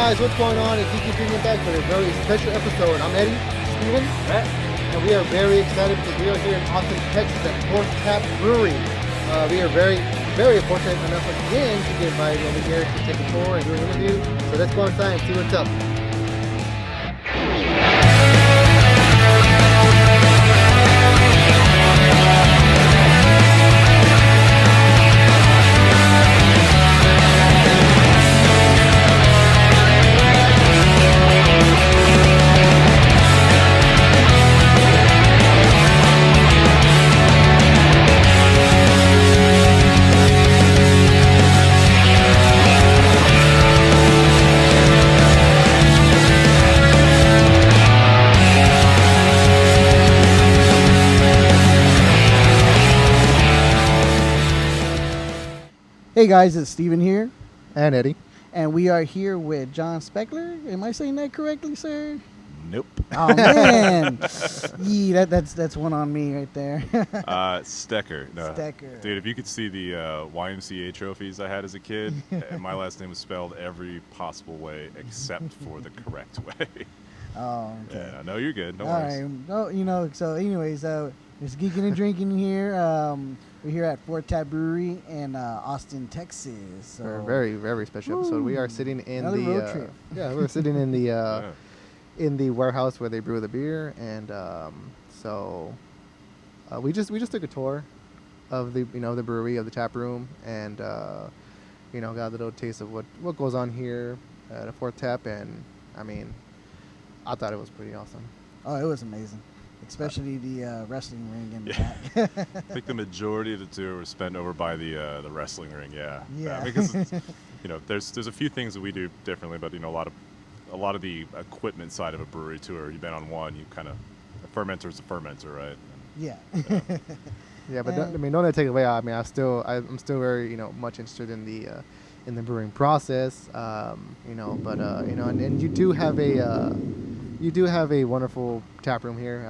guys, what's going on? It's Geekin Drinkin back for a very special episode. I'm Eddie, Steven, and we are very excited because we are here in Austin, Texas at Tap Brewery. We are very, very fortunate enough again to get invited over here to take a tour and do an interview. So let's go inside and see what's up. Hey guys, it's Steven here. And Eddie. And we are here with John Speckler. Am I saying that correctly, sir? Nope. Oh man. That's one on me right there. Stecker. No. Stecker. Dude, if you could see the YMCA trophies I had as a kid, and my last name was spelled every possible way except for the correct way. Oh, okay. Yeah, no, you're good. No All worries. right. No, so anyways, it's Geekin Drinkin here. We're here at Tap Brewery in Austin, Texas. So For a very, very special episode. We are sitting in another road trip. we're sitting in the in the warehouse where they brew the beer, and we just took a tour of the the brewery, of the tap room, and got a little taste of what goes on here at a Tap, and I mean, I thought it was pretty awesome. Oh, it was amazing. Especially the wrestling ring in the back. I think the majority of the tour was spent over by the wrestling ring. Yeah. Yeah. Because it's, there's a few things that we do differently, but a lot of the equipment side of a brewery tour, you've been on one, you kind of a fermenter's a fermenter, right? Yeah. Yeah, but don't let it take away. I mean, I'm still very much interested in the brewing process. And you do have a wonderful tap room here.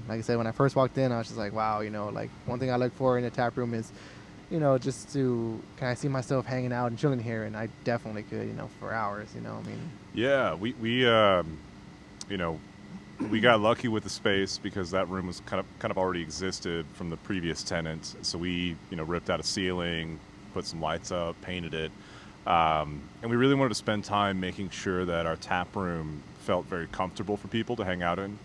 Like I said, when I first walked in, I was just like, wow, like one thing I look for in a tap room is, just to kind of see myself hanging out and chilling here, and I definitely could, for hours, I mean. Yeah, we got lucky with the space because that room was kind of already existed from the previous tenant. So we, ripped out a ceiling, put some lights up, painted it. And we really wanted to spend time making sure that our tap room felt very comfortable for people to hang out in.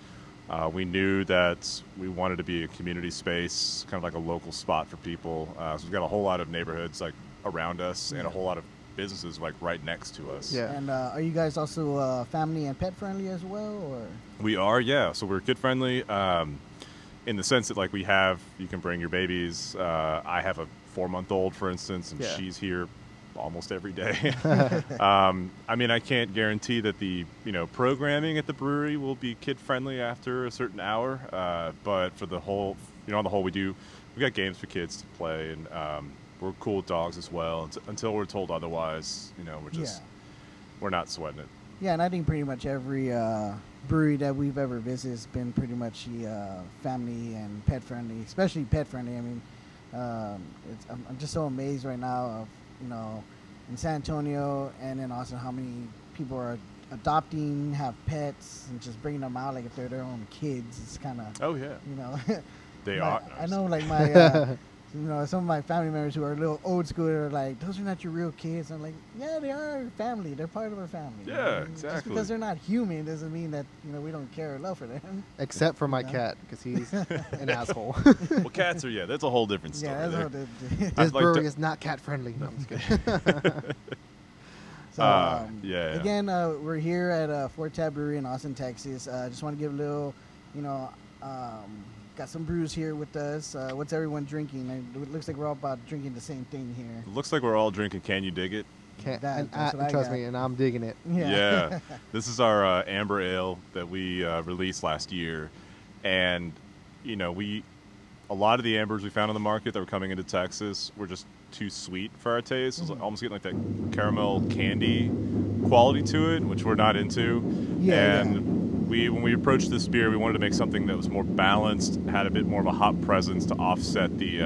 We knew that we wanted to be a community space, kind of like a local spot for people. So we've got a whole lot of neighborhoods like around us and a whole lot of businesses like right next to us. Yeah. And are you guys also family and pet friendly as well, or? We are, yeah. So we're kid friendly in the sense that you can bring your babies. I have a 4-month-old, for instance, and she's here almost every day. I mean, I can't guarantee that the programming at the brewery will be kid friendly after a certain hour, but for the whole, on the whole, we've got games for kids to play, and we're cool with dogs as well. Until we're told otherwise, we're not sweating it. Yeah, and I think pretty much every brewery that we've ever visited has been pretty much family and pet friendly, especially pet friendly. I mean, I'm just so amazed right now of in San Antonio and in Austin, how many people are adopting, have pets, and just bringing them out like if they're their own kids. It's kind of, oh yeah, they are. I know, like my, some of my family members who are a little old school are like, those are not your real kids. I'm like, yeah, they are our family. They're part of our family. Yeah, exactly. Just because they're not human doesn't mean that we don't care or love for them. Except for my cat, because he's an asshole. Well, cats are, that's a whole different story. Yeah, that's a whole different. This brewery is not cat friendly. No, I'm just kidding. So, yeah. Again, we're here at Tap Brewery in Austin, Texas. Just want to give a little, got some brews here with us. What's everyone drinking? It looks like we're all about drinking the same thing here. It looks like we're all drinking Can You Dig It? Trust me, and I'm digging it. Yeah. This is our amber ale that we released last year. And, a lot of the ambers we found on the market that were coming into Texas were just too sweet for our taste. It was almost getting like that caramel candy quality to it, which we're not into. When we approached this beer, we wanted to make something that was more balanced, had a bit more of a hop presence to offset the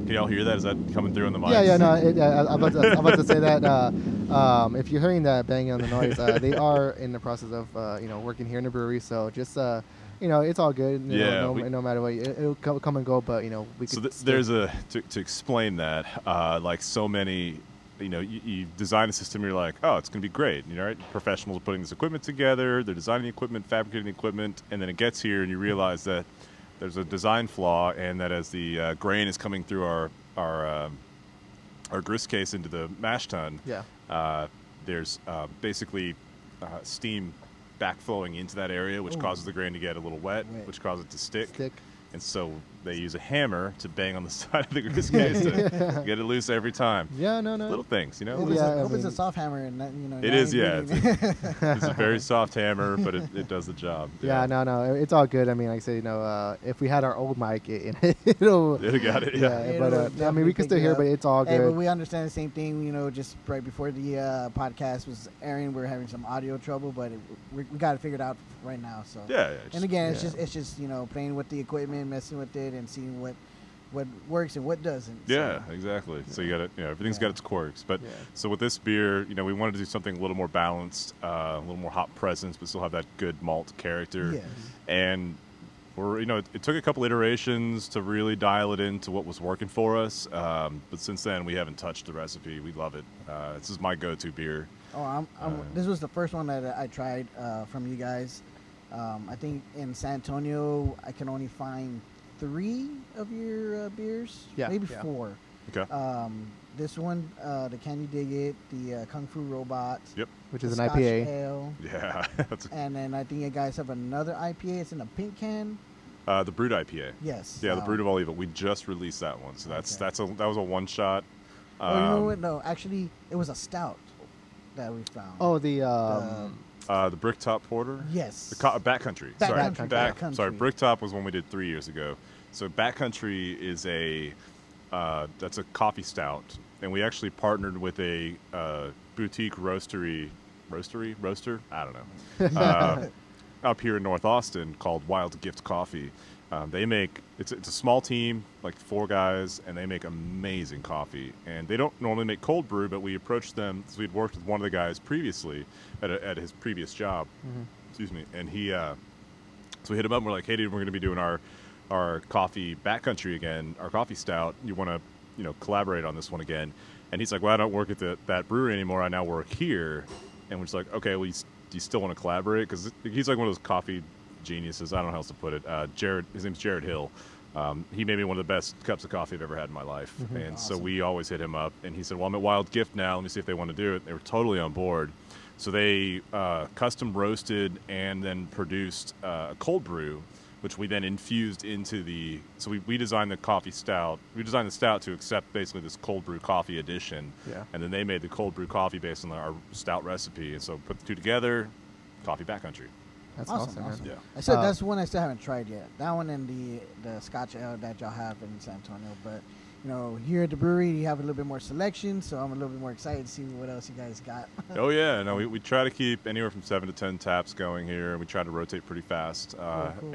Can y'all hear that? Is that coming through on the mic? Yeah, no, I'm about to say that. If you're hearing that banging on the noise, they are in the process of working here in the brewery. So just it's all good. No matter what, it'll come and go. But we could. So there's to explain that, like so many. You design a system, you're like, oh, it's going to be great. Right? Professionals are putting this equipment together, they're designing the equipment, fabricating the equipment, and then it gets here and you realize that there's a design flaw, and that as the grain is coming through our grist case into the mash tun, there's basically steam backflowing into that area, which causes the grain to get a little wet, which causes it to stick. And so they use a hammer to bang on the side of the grist case to get it loose every time. Yeah, no. Little things, Hope it's a soft hammer, and that, It is, yeah. It's a very soft hammer, but it does the job. Yeah, no. It's all good. I mean, like I said, if we had our old mic, it'll got it. Yeah. But we can still hear, but it's all good. Hey, but we understand the same thing. Just right before the podcast was airing, we were having some audio trouble, but we got it figured out right now. So and again, it's just playing with the equipment, messing with it, and seeing what works and what doesn't. Yeah, exactly. So you got it. Everything's got its quirks. But so with this beer, we wanted to do something a little more balanced, a little more hop presence, but still have that good malt character. Yes. And we're it took a couple iterations to really dial it into what was working for us. But since then, we haven't touched the recipe. We love it. This is my go-to beer. Oh, this was the first one that I tried from you guys. I think in San Antonio, I can only find 3 of your beers, maybe 4. Okay. This one, the Can You Dig It, the Kung Fu Robot, which is an Scotch IPA. Ale, yeah. and then I think you guys have another IPA. It's in a pink can. The Brewed IPA. Yes. Yeah, the Brewed of Oliva. We just released that one, so that was a one shot. You know what? No, actually, it was a stout that we found. Oh, the Bricktop Porter? Yes. The Backcountry. Backcountry. Sorry, Bricktop was one we did 3 years ago. So Backcountry is that's a coffee stout. And we actually partnered with a boutique roaster? I don't know. Up here in North Austin called Wild Gift Coffee. They make, it's a small team, like 4 guys, and they make amazing coffee. And they don't normally make cold brew, but we approached them, so we'd worked with one of the guys previously at his previous job. Mm-hmm. Excuse me. And so we hit him up and we're like, hey dude, we're going to be doing our coffee Backcountry again, our coffee stout. You want to, collaborate on this one again? And he's like, well, I don't work at that brewery anymore. I now work here. And we're just like, okay, well, do you still want to collaborate? Because he's like one of those coffee geniuses. I don't know how else to put it. His name's Jared Hill. He made me one of the best cups of coffee I've ever had in my life. Mm-hmm. And awesome. So we always hit him up. And he said, well, I'm at Wild Gift now. Let me see if they want to do it. They were totally on board. So they custom roasted and then produced a cold brew, which we then infused into the... So we designed the coffee stout. We designed the stout to accept basically this cold brew coffee edition. Yeah. And then they made the cold brew coffee based on our stout recipe. And so put the two together, coffee Backcountry. That's awesome. Yeah. I said that's one I still haven't tried yet. That one and the Scotch Ale that y'all have in San Antonio. But here at the brewery, you have a little bit more selection, so I'm a little bit more excited to see what else you guys got. Oh yeah, no, we try to keep anywhere from 7 to 10 taps going here, and we try to rotate pretty fast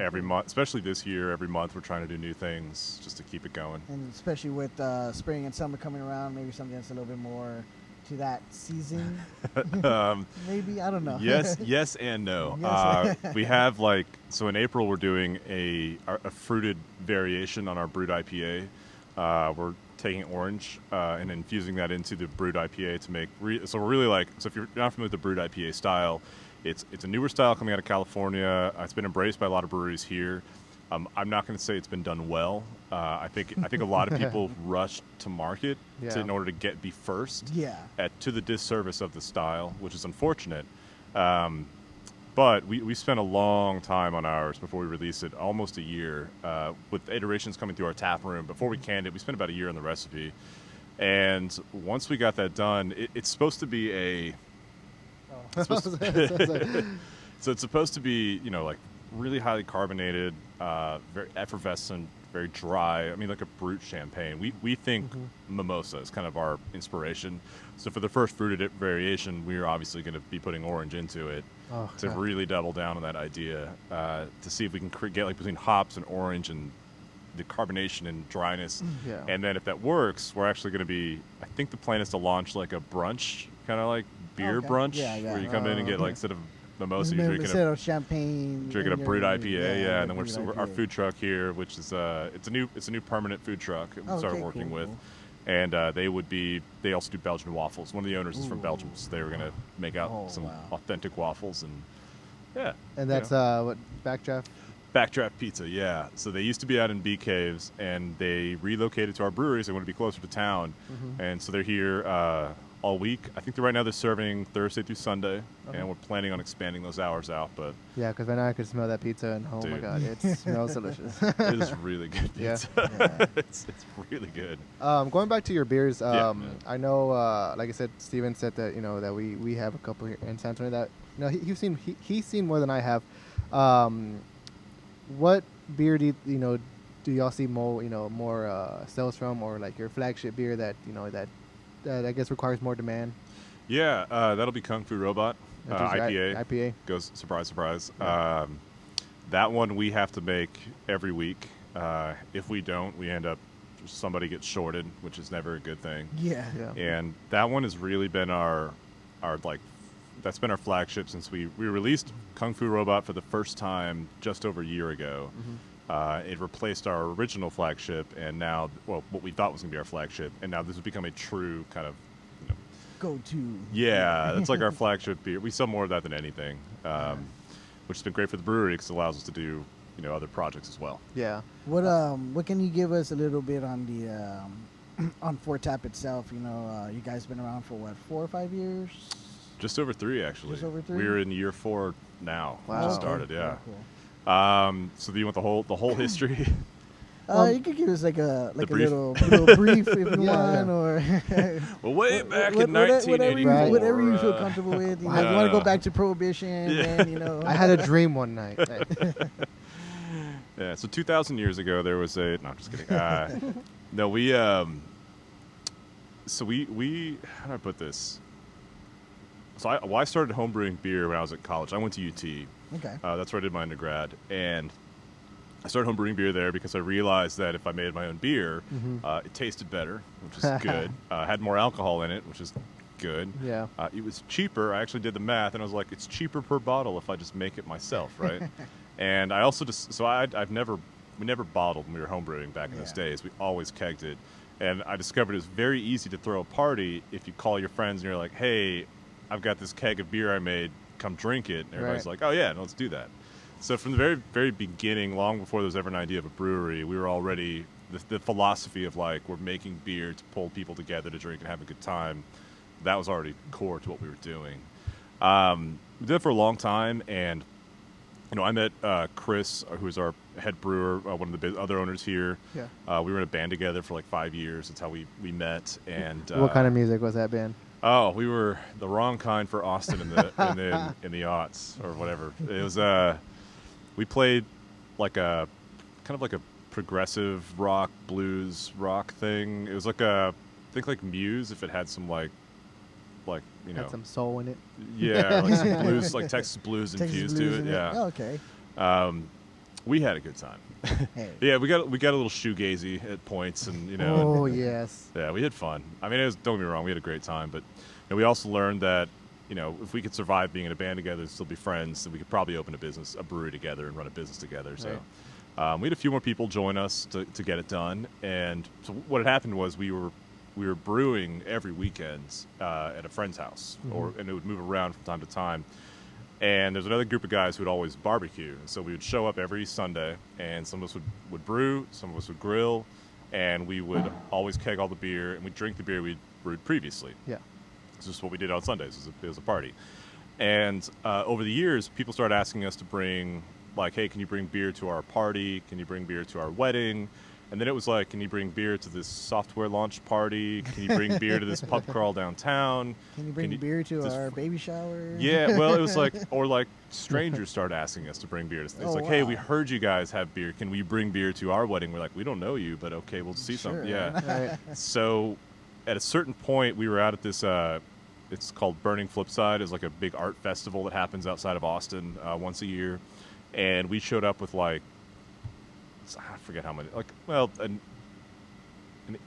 every month. Especially this year, every month we're trying to do new things just to keep it going. And especially with spring and summer coming around, maybe something that's a little bit more to that season. Maybe, I don't know. Yes and no. Yes. We have so in April we're doing a fruited variation on our brewed IPA. We're taking orange and infusing that into the brewed IPA to make so we're really so if you're not familiar with the brewed IPA style, it's a newer style coming out of California. It's been embraced by a lot of breweries here. I'm not going to say it's been done well. I think a lot of people rush to market in order to be first. Yeah. To the disservice of the style, which is unfortunate. But we spent a long time on ours before we released it, almost a year, with iterations coming through our tap room. Before we canned it, we spent about a year on the recipe. And once we got that done, it's supposed to be so it's supposed to be, really highly carbonated, very effervescent, very dry. I mean, like a brut champagne. We think mimosa is kind of our inspiration. So for the first fruited variation, we're obviously going to be putting orange into it to really double down on that idea, to see if we can get between hops and orange and the carbonation and dryness. Yeah. And then if that works, we're actually going to be, I think the plan is to launch like a brunch, kind of like beer brunch, where you come in and get like, instead of mimosa, you're drinking instead of champagne, drinking a brewed IPA, and then our IPA. food truck here, which is it's a new permanent food truck that we started working with, and they also do Belgian waffles. One of the owners is from Belgium, so they were gonna make out some authentic waffles, and and that's what, Backdraft? Backdraft Pizza, yeah. So they used to be out in Bee Caves, and they relocated to our brewery, so they want to be closer to town, and so they're here all week. I think right now they're serving Thursday through Sunday, and we're planning on expanding those hours out. But yeah, because right now I could smell that pizza, and oh my god, it smells delicious. It is really good pizza. Yeah. It's really good. Going back to your beers, I know, like I said, Steven said that that we have a couple here in San Antonio that he's seen more than I have. What beer do do y'all see more sales from, or like your flagship beer that that I guess requires more demand? Yeah, that'll be Kung Fu Robot IPA. IPA Goes surprise. Yeah. That one we have to make every week. If we don't, we end up somebody gets shorted, which is never a good thing. Yeah. And that one has really been our that's been our flagship since we released Kung Fu Robot for the first time just over a year ago. It replaced our original flagship, and now, what we thought was going to be our flagship, and now this has become a true kind of go-to. Yeah, that's like our flagship beer. We sell more of that than anything, which has been great for the brewery because it allows us to do other projects as well. Yeah. What can you give us a little bit on the on Fort Tap itself? You guys been around for what, 4 or 5 years? Just over 3, actually. Just over 3? We're in year 4 now. Wow. We just started, yeah. Oh, cool. So do you want the whole history? You could give us like a brief? little brief if you want, or Well, way back in 1984. whatever you feel comfortable with. You want to go back to Prohibition, and I had a dream one night. Yeah, so 2,000 years ago there was a. No, I'm just kidding. No, we. So we. How do I put this? So I started homebrewing beer when I was at college. I went to UT. Okay. That's where I did my undergrad, and I started homebrewing beer there because I realized that if I made my own beer, it tasted better, which is good. Had more alcohol in it, which is good. Yeah. It was cheaper. I actually did the math, and I was like, it's cheaper per bottle if I just make it myself, right? And I also we never bottled when we were homebrewing back in those days. We always kegged it, and I discovered it was very easy to throw a party if you call your friends and you're like, hey, I've got this keg of beer I made, come drink it. And everybody's like, oh yeah, no, let's do that. So from the very, very beginning, long before there was ever an idea of a brewery, we were already, the philosophy of like, we're making beer to pull people together to drink and have a good time, that was already core to what we were doing. We did it for a long time, and I met Chris, who's our head brewer, one of the other owners here. Yeah. We were in a band together for like 5 years. That's how we met. And what kind of music was that band? Oh, we were the wrong kind for Austin in the in the aughts or whatever. It was we played like a kind of like a progressive rock, blues rock thing. It was like I think like Muse if it had some like had some soul in it. Yeah, like some blues, like Texas blues infused to it. Yeah. Oh, okay. We had a good time. Hey. Yeah, we got a little shoegazy at points, and Oh yes. yeah, we had fun. I mean, don't get me wrong, we had a great time, but we also learned that if we could survive being in a band together and still be friends, then we could probably open a brewery together and run a business together. So we had a few more people join us to get it done, and so what had happened was we were brewing every weekend at a friend's house, and it would move around from time to time. And there's another group of guys who would always barbecue. And so we would show up every Sunday, and some of us would brew, some of us would grill, and we would always keg all the beer, and we'd drink the beer we'd brewed previously. Yeah. It's just what we did on Sundays. It was a party. And over the years, people started asking us to bring, like, hey, can you bring beer to our party? Can you bring beer to our wedding? And then it was like, can you bring beer to this software launch party? Can you bring beer to this pub crawl downtown? Can you bring beer to our baby shower? Yeah, well, it was like, or like strangers started asking us to bring beer. It's like, hey, we heard you guys have beer. Can we bring beer to our wedding? We're like, we don't know you, but okay, we'll see something. Yeah. Right. So at a certain point, we were out at this, it's called Burning Flipside. It's like a big art festival that happens outside of Austin once a year. And we showed up with like I forget how many, like, well, an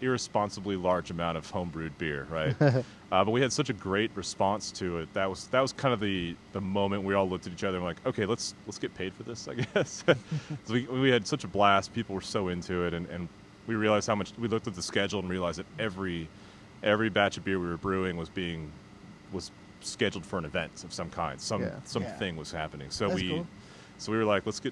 irresponsibly large amount of homebrewed beer, right? But we had such a great response to it. That was kind of the moment we all looked at each other and were like, okay, let's get paid for this, I guess. So we had such a blast. People were so into it, and we realized how much. We looked at the schedule and realized that every batch of beer we were brewing was scheduled for an event of some kind. Something was happening. So That's cool. So we were like, let's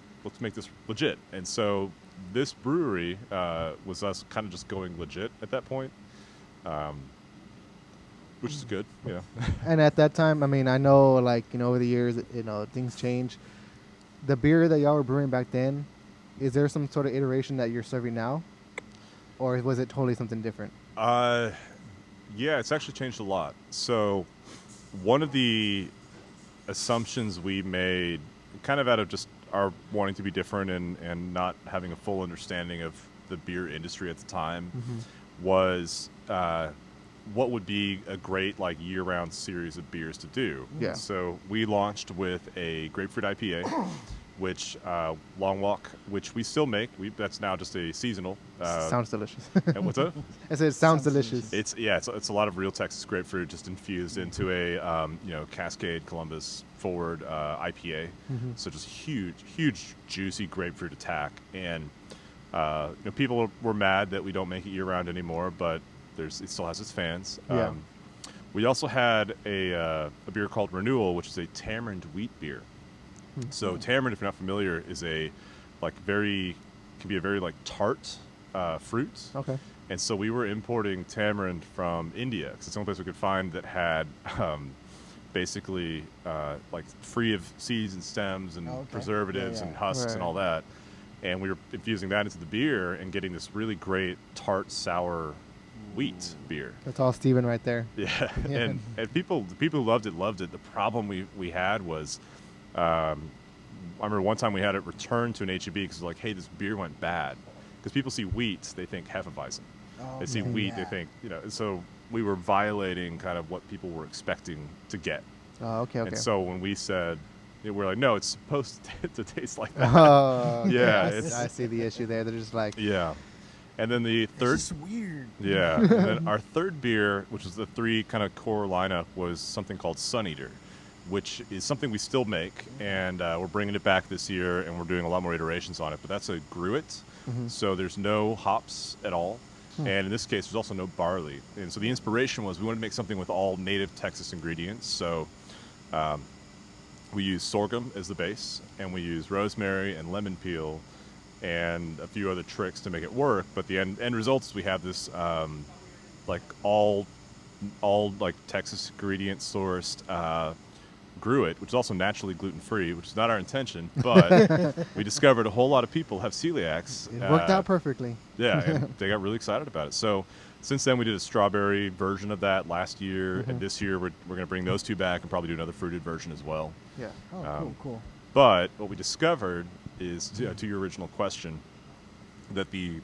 make this legit. And so this brewery was us kind of just going legit at that point, which is good, you know. And at that time, I mean, I know, like, you know, over the years, you know, things change. The beer that y'all were brewing back then, is there some sort of iteration that you're serving now, or was it totally something different? Yeah, it's actually changed a lot. So one of the assumptions we made, kind of out of just our wanting to be different and not having a full understanding of the beer industry at the time, was what would be a great, like, year-round series of beers to do. Yeah. So we launched with a grapefruit IPA, which Long Walk, which we still make. That's now just a seasonal. Sounds delicious. And what's up? I said it sounds delicious. It's a lot of real Texas grapefruit just infused into a Cascade Columbus Forward IPA. So just huge juicy grapefruit attack. And people were mad that we don't make it year round anymore, but it still has its fans. Yeah. We also had a beer called Renewal, which is a tamarind wheat beer. So tamarind, if you're not familiar, is can be a very like tart fruit. Okay. And so we were importing tamarind from India because it's the only place we could find that had basically like free of seeds and stems and preservatives and husks and all that. And we were infusing that into the beer and getting this really great tart sour wheat beer. That's all Steven right there. Yeah. And the people who loved it. The problem we had was, I remember one time we had it returned to an HEB because like, hey, this beer went bad. Because people see wheat, they think Hefeweizen. They see wheat, they think, and so we were violating kind of what people were expecting to get. Oh, okay. And so when we said, we're like, no, it's supposed to taste like that. Oh, yeah. I see the issue there. They're just like, yeah. And then the third, It's just weird. yeah. And then our third beer, which was the three kind of core lineup, was something called Sun Eater, which is something we still make, and we're bringing it back this year, and we're doing a lot more iterations on it. But that's a gruit, so there's no hops at all, and in this case, there's also no barley. And so the inspiration was we wanted to make something with all native Texas ingredients. So we use sorghum as the base, and we use rosemary and lemon peel, and a few other tricks to make it work. But the end result is we have this like all like Texas ingredient sourced gruit, which is also naturally gluten-free, which is not our intention, but we discovered a whole lot of people have celiacs. it worked out perfectly. Yeah, and they got really excited about it. So since then, we did a strawberry version of that last year, and this year we're going to bring those two back and probably do another fruited version as well. Yeah. Oh, cool. But what we discovered is, to your original question, that the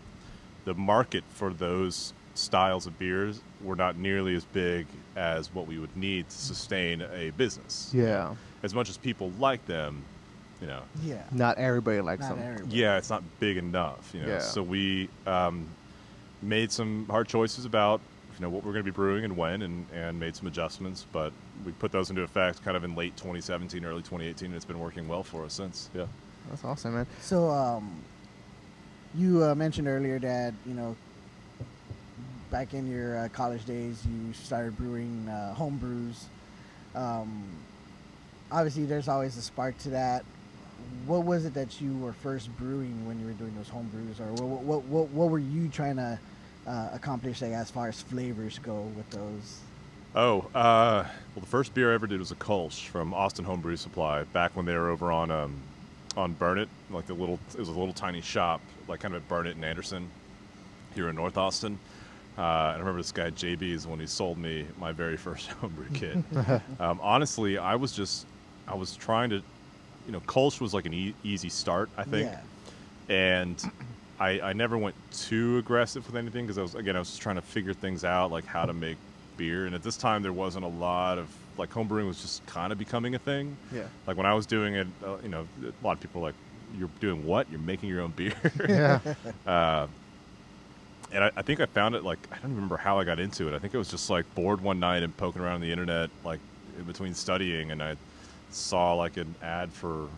market for those styles of beers were not nearly as big as what we would need to sustain a business. Yeah. As much as people like them, Yeah. Not everybody likes Not them. everybody. yeah, it's not big enough. Yeah. So we made some hard choices about what we're going to be brewing and when, and made some adjustments. But we put those into effect kind of in late 2017, early 2018, and it's been working well for us since. Yeah. That's awesome, man. So, you mentioned earlier that, back in your college days, you started brewing home brews. Obviously, there's always a spark to that. What was it that you were first brewing when you were doing those home brews? Or what were you trying to accomplish, like, as far as flavors go with those? Well, the first beer I ever did was a Kolsch from Austin Homebrew Supply back when they were over on Burnett, like it was a little tiny shop, like kind of at Burnett and Anderson here in North Austin. I remember this guy JB is when he sold me my very first homebrew kit. Honestly, I was trying to, Kolsch was like an easy start, I think. Yeah. And I never went too aggressive with anything because I was just trying to figure things out, like how to make beer. And at this time, there wasn't a lot of, like, homebrewing was just kind of becoming a thing. Yeah. Like when I was doing it, a lot of people were like, you're doing what? You're making your own beer. Yeah. And I think I found it, like, I don't even remember how I got into it. I think it was just, like, bored one night and poking around on the internet, like, in between studying, and I saw, like, an ad for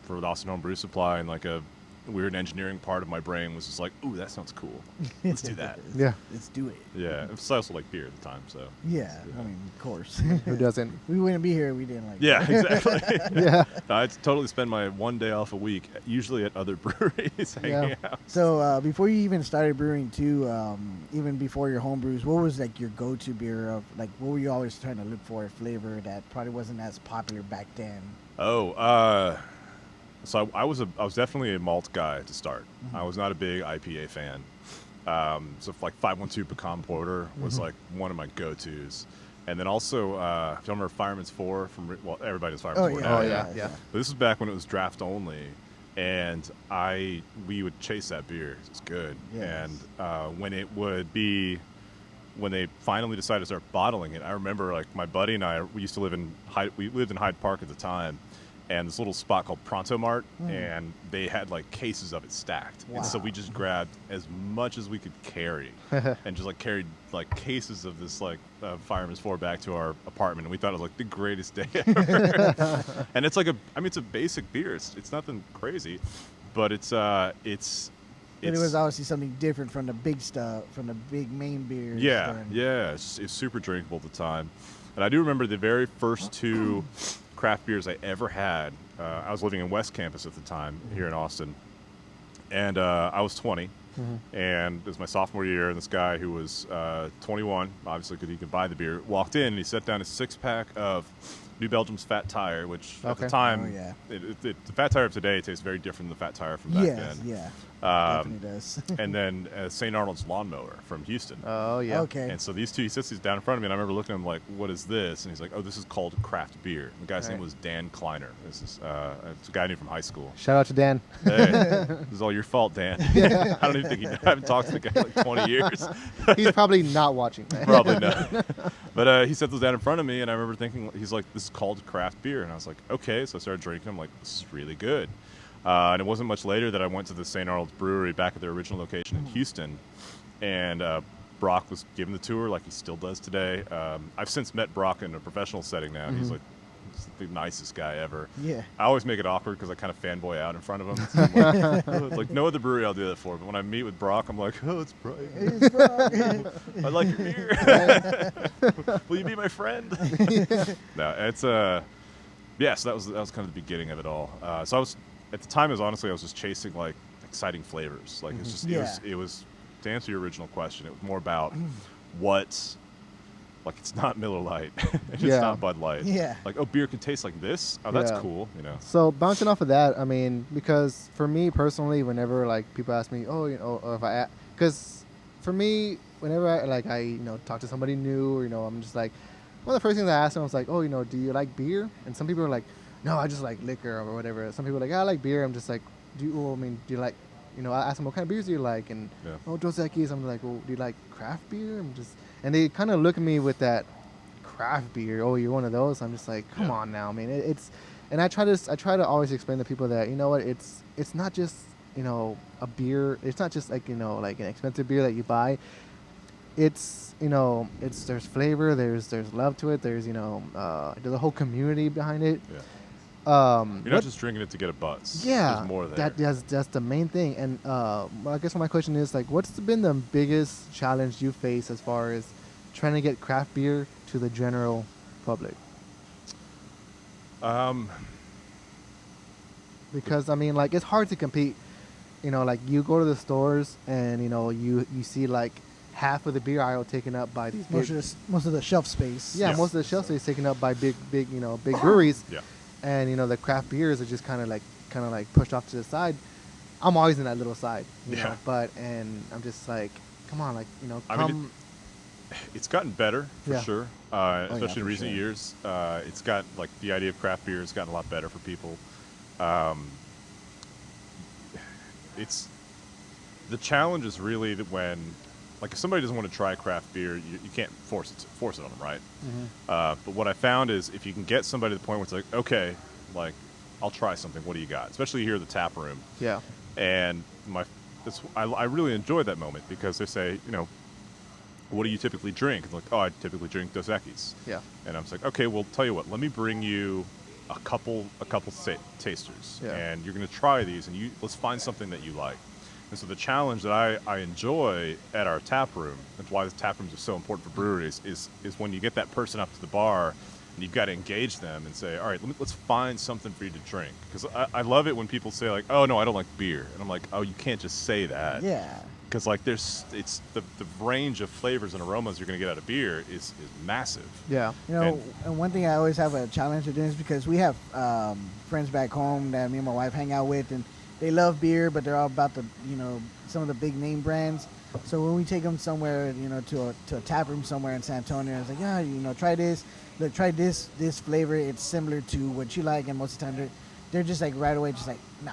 the Austin Home Brew Supply, and, like, a weird engineering part of my brain was just like, ooh, that sounds cool. Let's do that. Yeah. Let's do it. Yeah. It was also, like, beer at the time, so. Yeah, I mean, of course. Who doesn't? We wouldn't be here if we didn't like Yeah, it. exactly. Yeah. I totally spend my one day off a week, usually at other breweries, hanging out. So before you even started brewing too, even before your home brews, what was like your go-to beer of like what were you always trying to look for a flavor that probably wasn't as popular back then? So I was definitely a malt guy to start. I was not a big IPA fan. So like 512 Pecan Porter was like one of my go-tos. And then also, if you remember Fireman's 4 from, well, everybody does Fireman's 4 now. Oh, yeah. But this was back when it was draft only. And we would chase that beer. It was good. Yes. And when they finally decided to start bottling it, I remember like my buddy and I, we lived in Hyde Park at the time, and this little spot called Pronto Mart, and they had like cases of it stacked. Wow. And so we just grabbed as much as we could carry and just like carried like cases of this like Fireman's 4 back to our apartment, and we thought it was like the greatest day ever. And it's like it's a basic beer. It's nothing crazy, but it was obviously something different from the big stuff, from the big main beers. Yeah. It's super drinkable at the time. And I do remember the very first two craft beers I ever had. I was living in West Campus at the time here in Austin, and I was 20, and it was my sophomore year, and this guy who was 21, obviously because he could buy the beer, walked in and he set down a 6-pack of New Belgium's Fat Tire, which at the time, the Fat Tire of today tastes very different than the Fat Tire from back then. Yeah, definitely does. And then St. Arnold's Lawnmower from Houston. Oh, yeah. Okay. And so he sits these down in front of me, and I remember looking at him like, what is this? And he's like, oh, this is called craft beer. The guy's name was Dan Kleiner. This is it's a guy I knew from high school. Shout out to Dan. Hey, this is all your fault, Dan. I don't even think I haven't talked to the guy in like 20 years. He's probably not watching. Probably not. But he set those down in front of me, and I remember thinking, he's like, this is called craft beer. And I was like, okay. So I started drinking. I'm like, this is really good. And it wasn't much later that I went to the St. Arnold's Brewery back at their original location in Houston. And Brock was giving the tour like he still does today. I've since met Brock in a professional setting now. And he's like the nicest guy ever. Yeah. I always make it awkward because I kind of fanboy out in front of him. So I'm like, it's like no other brewery I'll do that for. But when I meet with Brock, I'm like, oh, it's Brian. It's Brock. I like your beer. Will you be my friend? No, it's so that was kind of the beginning of it all. So I was at the time, I was just chasing like exciting flavors. Like it's just it was to answer your original question. It was more about what's like it's not Miller Lite, it's not Bud Light. Yeah. Like beer can taste like this. Oh, that's cool. You know. So bouncing off of that, I mean, because for me personally, whenever like people ask me, or if because for me, whenever I talk to somebody new, or I'm just like, one of the first things I ask them, I was like, do you like beer? And some people are like, no, I just like liquor or whatever. Some people are like, I like beer. I'm just like, do you like, I ask them, what kind of beers do you like? And, Dos Equis. I'm like, well, do you like craft beer? And they kind of look at me with that craft beer. Oh, you're one of those? I'm just like, come on now. I mean, and I try to always explain to people that, it's not just, a beer. It's not just like, like an expensive beer that you buy. It's, there's flavor, there's love to it. There's a whole community behind it. Yeah. You're not just drinking it to get a buzz. Yeah, there's more there. That's the main thing. And I guess my question is like, what's been the biggest challenge you face as far as trying to get craft beer to the general public? Because I mean, like it's hard to compete. Like you go to the stores and you see like half of the beer aisle taken up by these most of the shelf space. Yeah, most of the shelf space taken up by big breweries. Yeah. And the craft beers are just kind of like pushed off to the side. I'm always in that little side, you know. And I'm just like, come on, like I mean, it's gotten better for sure, especially in recent years. It's got like the idea of craft beer has gotten a lot better for people. It's the challenge is really that when like if somebody doesn't want to try craft beer, you can't force it on them, right? But what I found is if you can get somebody to the point where it's like, okay, like I'll try something. What do you got? Especially here at the tap room. Yeah. And I really enjoy that moment because they say, what do you typically drink? And like, oh, I typically drink Dos Equis. Yeah. And I'm just like, okay, well, tell you what, let me bring you a couple tasters, and you're going to try these, and let's find something that you like. And so the challenge that I enjoy at our tap room, and why the tap rooms are so important for breweries, is when you get that person up to the bar, and you've got to engage them and say, all right, let's find something for you to drink. Because I love it when people say like, oh no, I don't like beer, and I'm like, oh, you can't just say that. Yeah. Because like it's the range of flavors and aromas you're going to get out of beer is massive. Yeah. And one thing I always have a challenge with doing is because we have friends back home that me and my wife hang out with, and they love beer, but they're all about some of the big name brands. So when we take them somewhere, to a tap room somewhere in San Antonio, it's like, yeah, try this. Look, try this flavor. It's similar to what you like, and most of the time they're just like right away, just like, nah,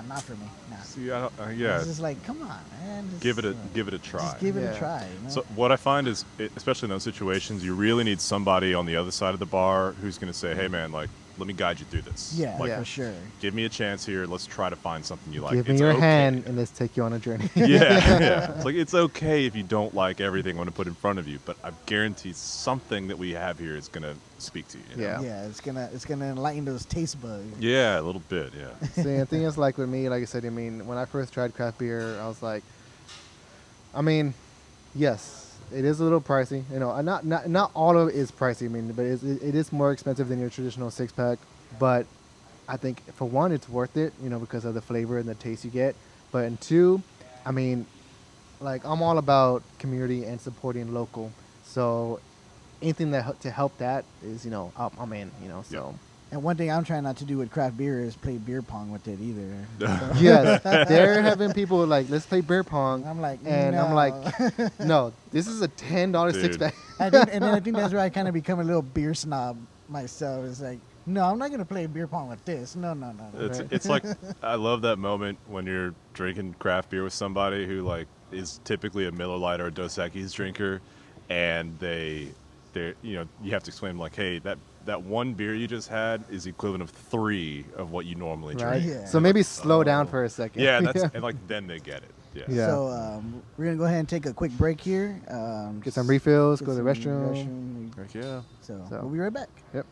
not for me. Nah. See, It's just like, come on, man. Just, give it a try. Just give it a try. So what I find is, especially in those situations, you really need somebody on the other side of the bar who's going to say, hey, man, like, let me guide you through this. Yeah, like, for sure. Give me a chance here. Let's try to find something you like. Give me your hand and let's take you on a journey. Yeah. It's like, it's okay if you don't like everything I'm going to put in front of you, but I guarantee something that we have here is going to speak to you. Yeah. Yeah, it's gonna enlighten those taste buds. Yeah, a little bit, yeah. See, the thing is, like with me, like I said, when I first tried craft beer, I was like, yes, it is a little pricey. Not all of it is pricey. But it is more expensive than your traditional 6-pack. But I think for one, it's worth it. Because of the flavor and the taste you get. But in two, like I'm all about community and supporting local. So anything to help that is I'm in. So. Yep. And one thing I'm trying not to do with craft beer is play beer pong with it either. Yes, they're having people like, let's play beer pong. I'm like, and no. I'm like, no, this is a $10 6-pack. And then I think that's where I kind of become a little beer snob myself. It's like, no, I'm not gonna play beer pong with this. No. It's like, I love that moment when you're drinking craft beer with somebody who like is typically a Miller Lite or a Dos Equis drinker, and you have to explain like, hey, that one beer you just had is the equivalent of 3 of what you normally drink. Right. Yeah. So maybe slow down for a second. Yeah, and like then they get it. Yeah. So we're gonna go ahead and take a quick break here. Get some refills. Go to the restroom. Heck yeah. So we'll be right back. Yep.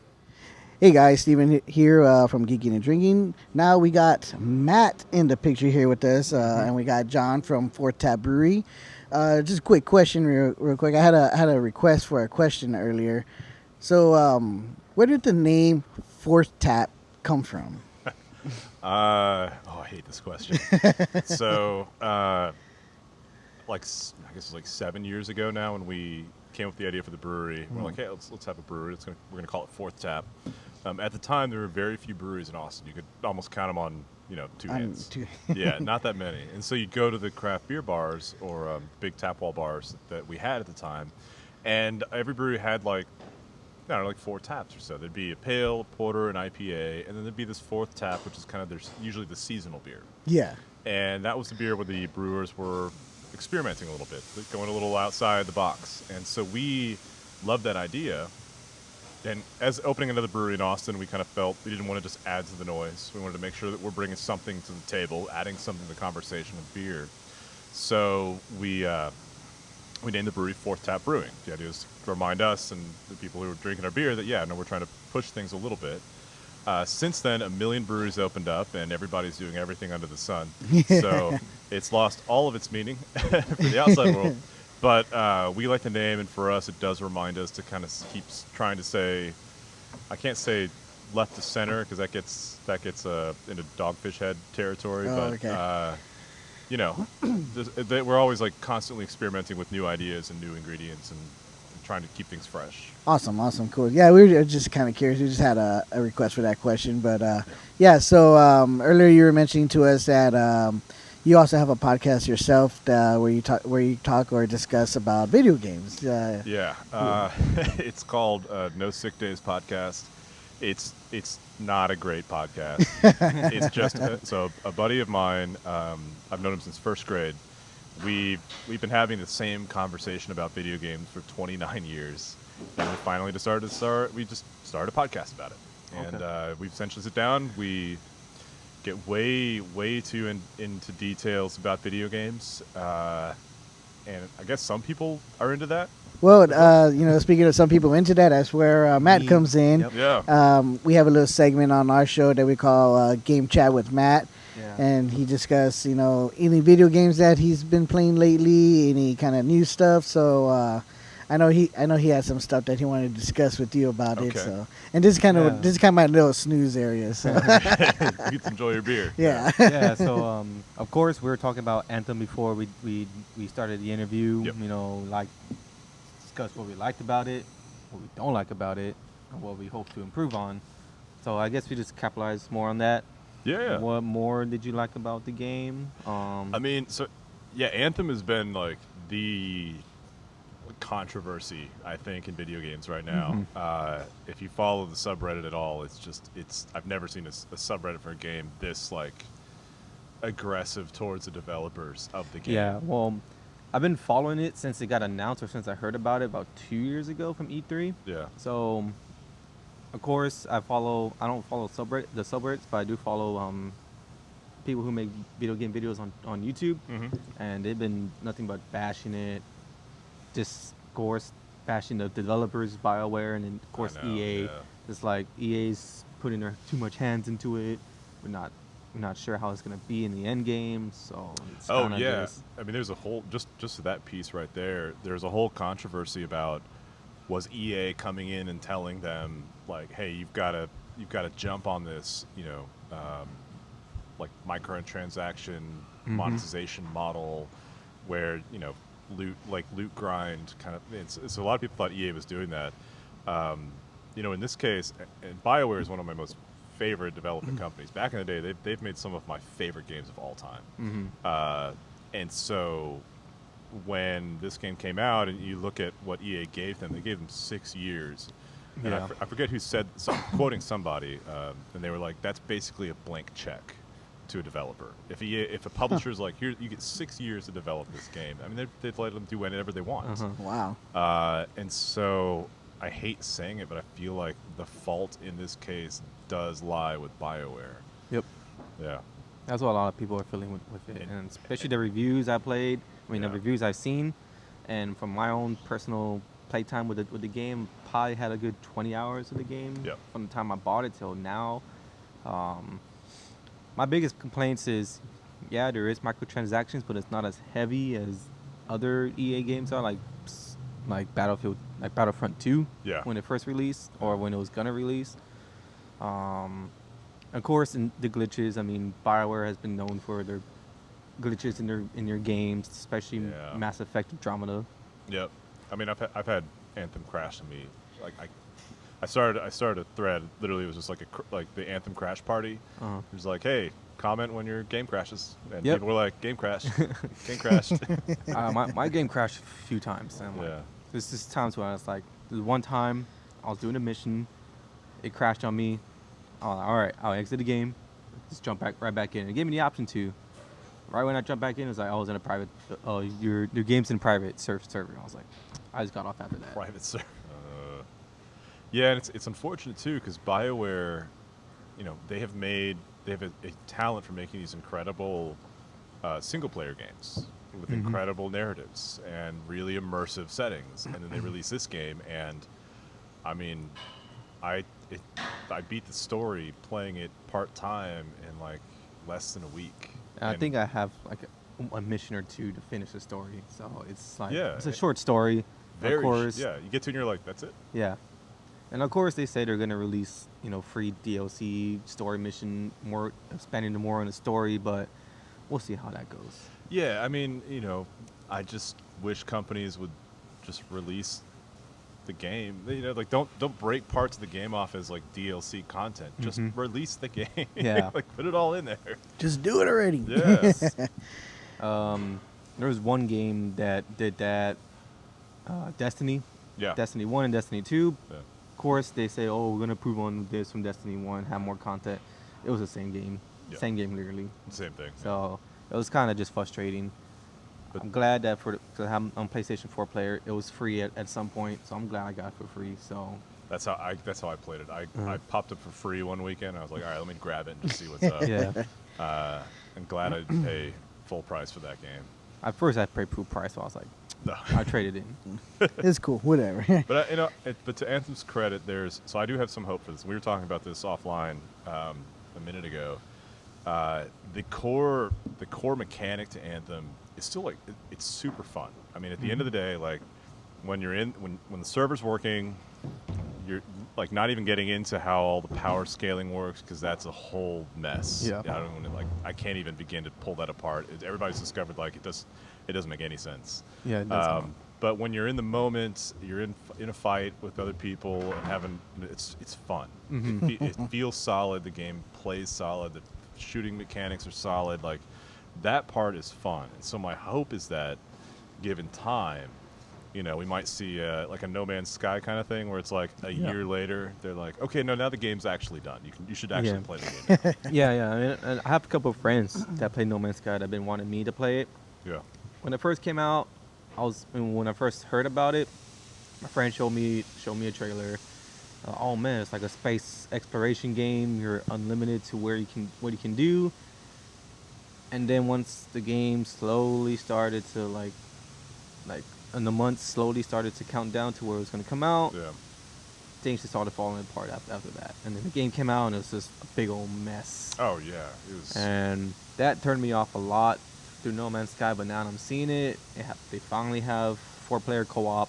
Hey guys, Steven here from Geekin Drinkin. Now we got Matt in the picture here with us, and we got John from Fourth Tap Brewery. Just a quick question, real quick. I had a request for a question earlier. So, where did the name Fourth Tap come from? I hate this question. So, I guess it was like 7 years ago now when we came up with the idea for the brewery. We're like, hey, let's have a brewery. We're gonna call it Fourth Tap. At the time, there were very few breweries in Austin. You could almost count them on 2 hands. Yeah, not that many. And so you'd go to the craft beer bars or big tap wall bars that we had at the time, and every brewery had like 4 taps or so. There'd be a pale, a porter, an IPA, and then there'd be this fourth tap, which is kind of usually the seasonal beer. Yeah. And that was the beer where the brewers were experimenting a little bit, going a little outside the box. And so we loved that idea. And as opening another brewery in Austin, we kind of felt we didn't want to just add to the noise. We wanted to make sure that we're bringing something to the table, adding something to the conversation of beer. So we named the brewery Fourth Tap Brewing. The idea is to remind us and the people who are drinking our beer that, we're trying to push things a little bit. Since then, 1 million breweries opened up, and everybody's doing everything under the sun. So it's lost all of its meaning for the outside world. But we like the name, and for us, it does remind us to kind of keep trying to say, I can't say left to center because that gets into Dogfish Head territory. Okay. We're always like constantly experimenting with new ideas and new ingredients and trying to keep things fresh. Awesome, cool. Yeah, we were just kind of curious. We just had a request for that question, but So earlier you were mentioning to us that you also have a podcast yourself where you talk or discuss about video games. It's called No Sick Days Podcast. It's not a great podcast. It's just so a buddy of mine. I've known him since first grade. We've been having the same conversation about video games for 29 years, and we finally we just started a podcast about it. And we essentially sit down. We get way too into details about video games. And I guess some people are into that. Well, speaking of some people into that, that's where Matt comes in. Yep. Yeah. We have a little segment on our show that we call Game Chat with Matt. Yeah. And he discussed, any video games that he's been playing lately, any kind of new stuff. So I know he had some stuff that he wanted to discuss with you about it. Okay. So, and this is kind of my little snooze area. So You get to enjoy your beer. yeah. Yeah. So of course we were talking about Anthem before we started the interview. Yep. Discuss what we liked about it, what we don't like about it, and what we hope to improve on. So I guess we just capitalize more on that. Yeah. What more did you like about the game? Anthem has been like the controversy, I think, in video games right now. If you follow the subreddit at all, I've never seen a subreddit for a game this like aggressive towards the developers of the game. Yeah, well, I've been following it since it got announced or since I heard about it about 2 years ago from E3. Yeah. So, of course, I don't follow the subreddits, but I do follow people who make video game videos on YouTube, and they've been nothing but bashing it. Just, of course, bashing the developers, BioWare, and then, of course, EA. Yeah. It's like EA's putting their too much hands into it. We're not sure how it's going to be in the end game, so it's kinda just... I mean, there's a whole just that piece right there. There's a whole controversy about was EA coming in and telling them like, hey, you've got to jump on this, like microtransaction monetization model where loot grind kind of. So a lot of people thought EA was doing that. In this case, and BioWare is one of my most favorite development companies. Back in the day, they've made some of my favorite games of all time. And so when this game came out and you look at what EA gave them, they gave them 6 years. And Yeah. I forget who said, quoting somebody, and they were like, that's basically a blank check to a developer. If a publisher's like, here, you get 6 years to develop this game, I mean, they've let them do whatever they want. Wow. And so I hate saying it, but I feel like the fault in this case does lie with BioWare. Yep. Yeah. That's what a lot of people are feeling with it, and especially the reviews I played. I mean, the reviews I've seen, and from my own personal playtime with the game, probably had a good 20 hours of the game from the time I bought it till now. My biggest complaints is, there is microtransactions, but it's not as heavy as other EA games are, like Battlefront 2 when it first released, or when it was gonna release. Of course, in the glitches, I mean, BioWare has been known for their glitches in their games, especially Mass Effect Andromeda. Yep. I mean, I've had Anthem crash on me. Like I started a thread. Literally, it was just like the Anthem crash party. It was like, hey, comment when your game crashes, and people were like, game crashed, game crashed. My game crashed a few times. And I'm like, this is times when I was like, there's one time I was doing a mission, it crashed on me. I was like, all right, I'll exit the game, just jump right back in. It gave me the option to. Right when I jumped back in, it was like, I was in a private. Your game's in private server. I was like, I just got off after that. Private server. Yeah, and it's unfortunate too, because BioWare, they have a talent for making these incredible single player games with incredible narratives and really immersive settings, and then they release this game, and I mean, I beat the story playing it part time in like less than a week. And I think I have like a mission or two to finish the story, so it's like it's a it- short story. Very, of course, you get to and you're like, that's it. yeah. And of course, they say they're gonna release free DLC story mission, more expanding more on the story, but we'll see how that goes. Yeah, I mean, I just wish companies would just release the game. Like don't break parts of the game off as like DLC content. Just release the game. Yeah. Like put it all in there. Just do it already. Yes. There was one game that did that, Destiny. Yeah. Destiny 1 and Destiny 2. Yeah. Of course, they say, oh, we're going to improve on this from Destiny 1, have more content. It was the same game. Yeah. Same game, literally. Same thing. So it was kind of just frustrating. But I'm glad that to have on PlayStation 4 player, it was free at some point. So I'm glad I got it for free. So That's how I played it. I popped up for free one weekend. I was like, all right, let me grab it and just see what's up. Yeah. I'm glad I didn't pay full price for that game. At first, I paid full price, so I was like, No. I traded in. It's cool, whatever. But but to Anthem's credit, so I do have some hope for this. We were talking about this offline a minute ago. The core mechanic to Anthem is still like it's super fun. I mean, at the end of the day, like when the server's working, you're like not even getting into how all the power scaling works because that's a whole mess. Yeah. I can't even begin to pull that apart. Everybody's discovered like it doesn't make any sense. Yeah, it does. But when you're in the moment, you're in a fight with other people and it's fun. It feels solid. The game plays solid. The shooting mechanics are solid. Like that part is fun. And so my hope is that, given time, we might see like a No Man's Sky kind of thing where it's like a year later they're like, okay, no, now the game's actually done. You should actually play the game now. Yeah. I mean, I have a couple of friends that play No Man's Sky that have been wanting me to play it. Yeah. When it first came out, when I first heard about it, my friend showed me a trailer. Oh man, it's like a space exploration game. You're unlimited to what you can do. And then once the game slowly started to like in the months slowly started to count down to where it was going to come out, things just started falling apart after that. And then the game came out and it was just a big old mess. Oh yeah, it was. And that turned me off a lot through No Man's Sky, but now I'm seeing it. They finally have 4-player co-op.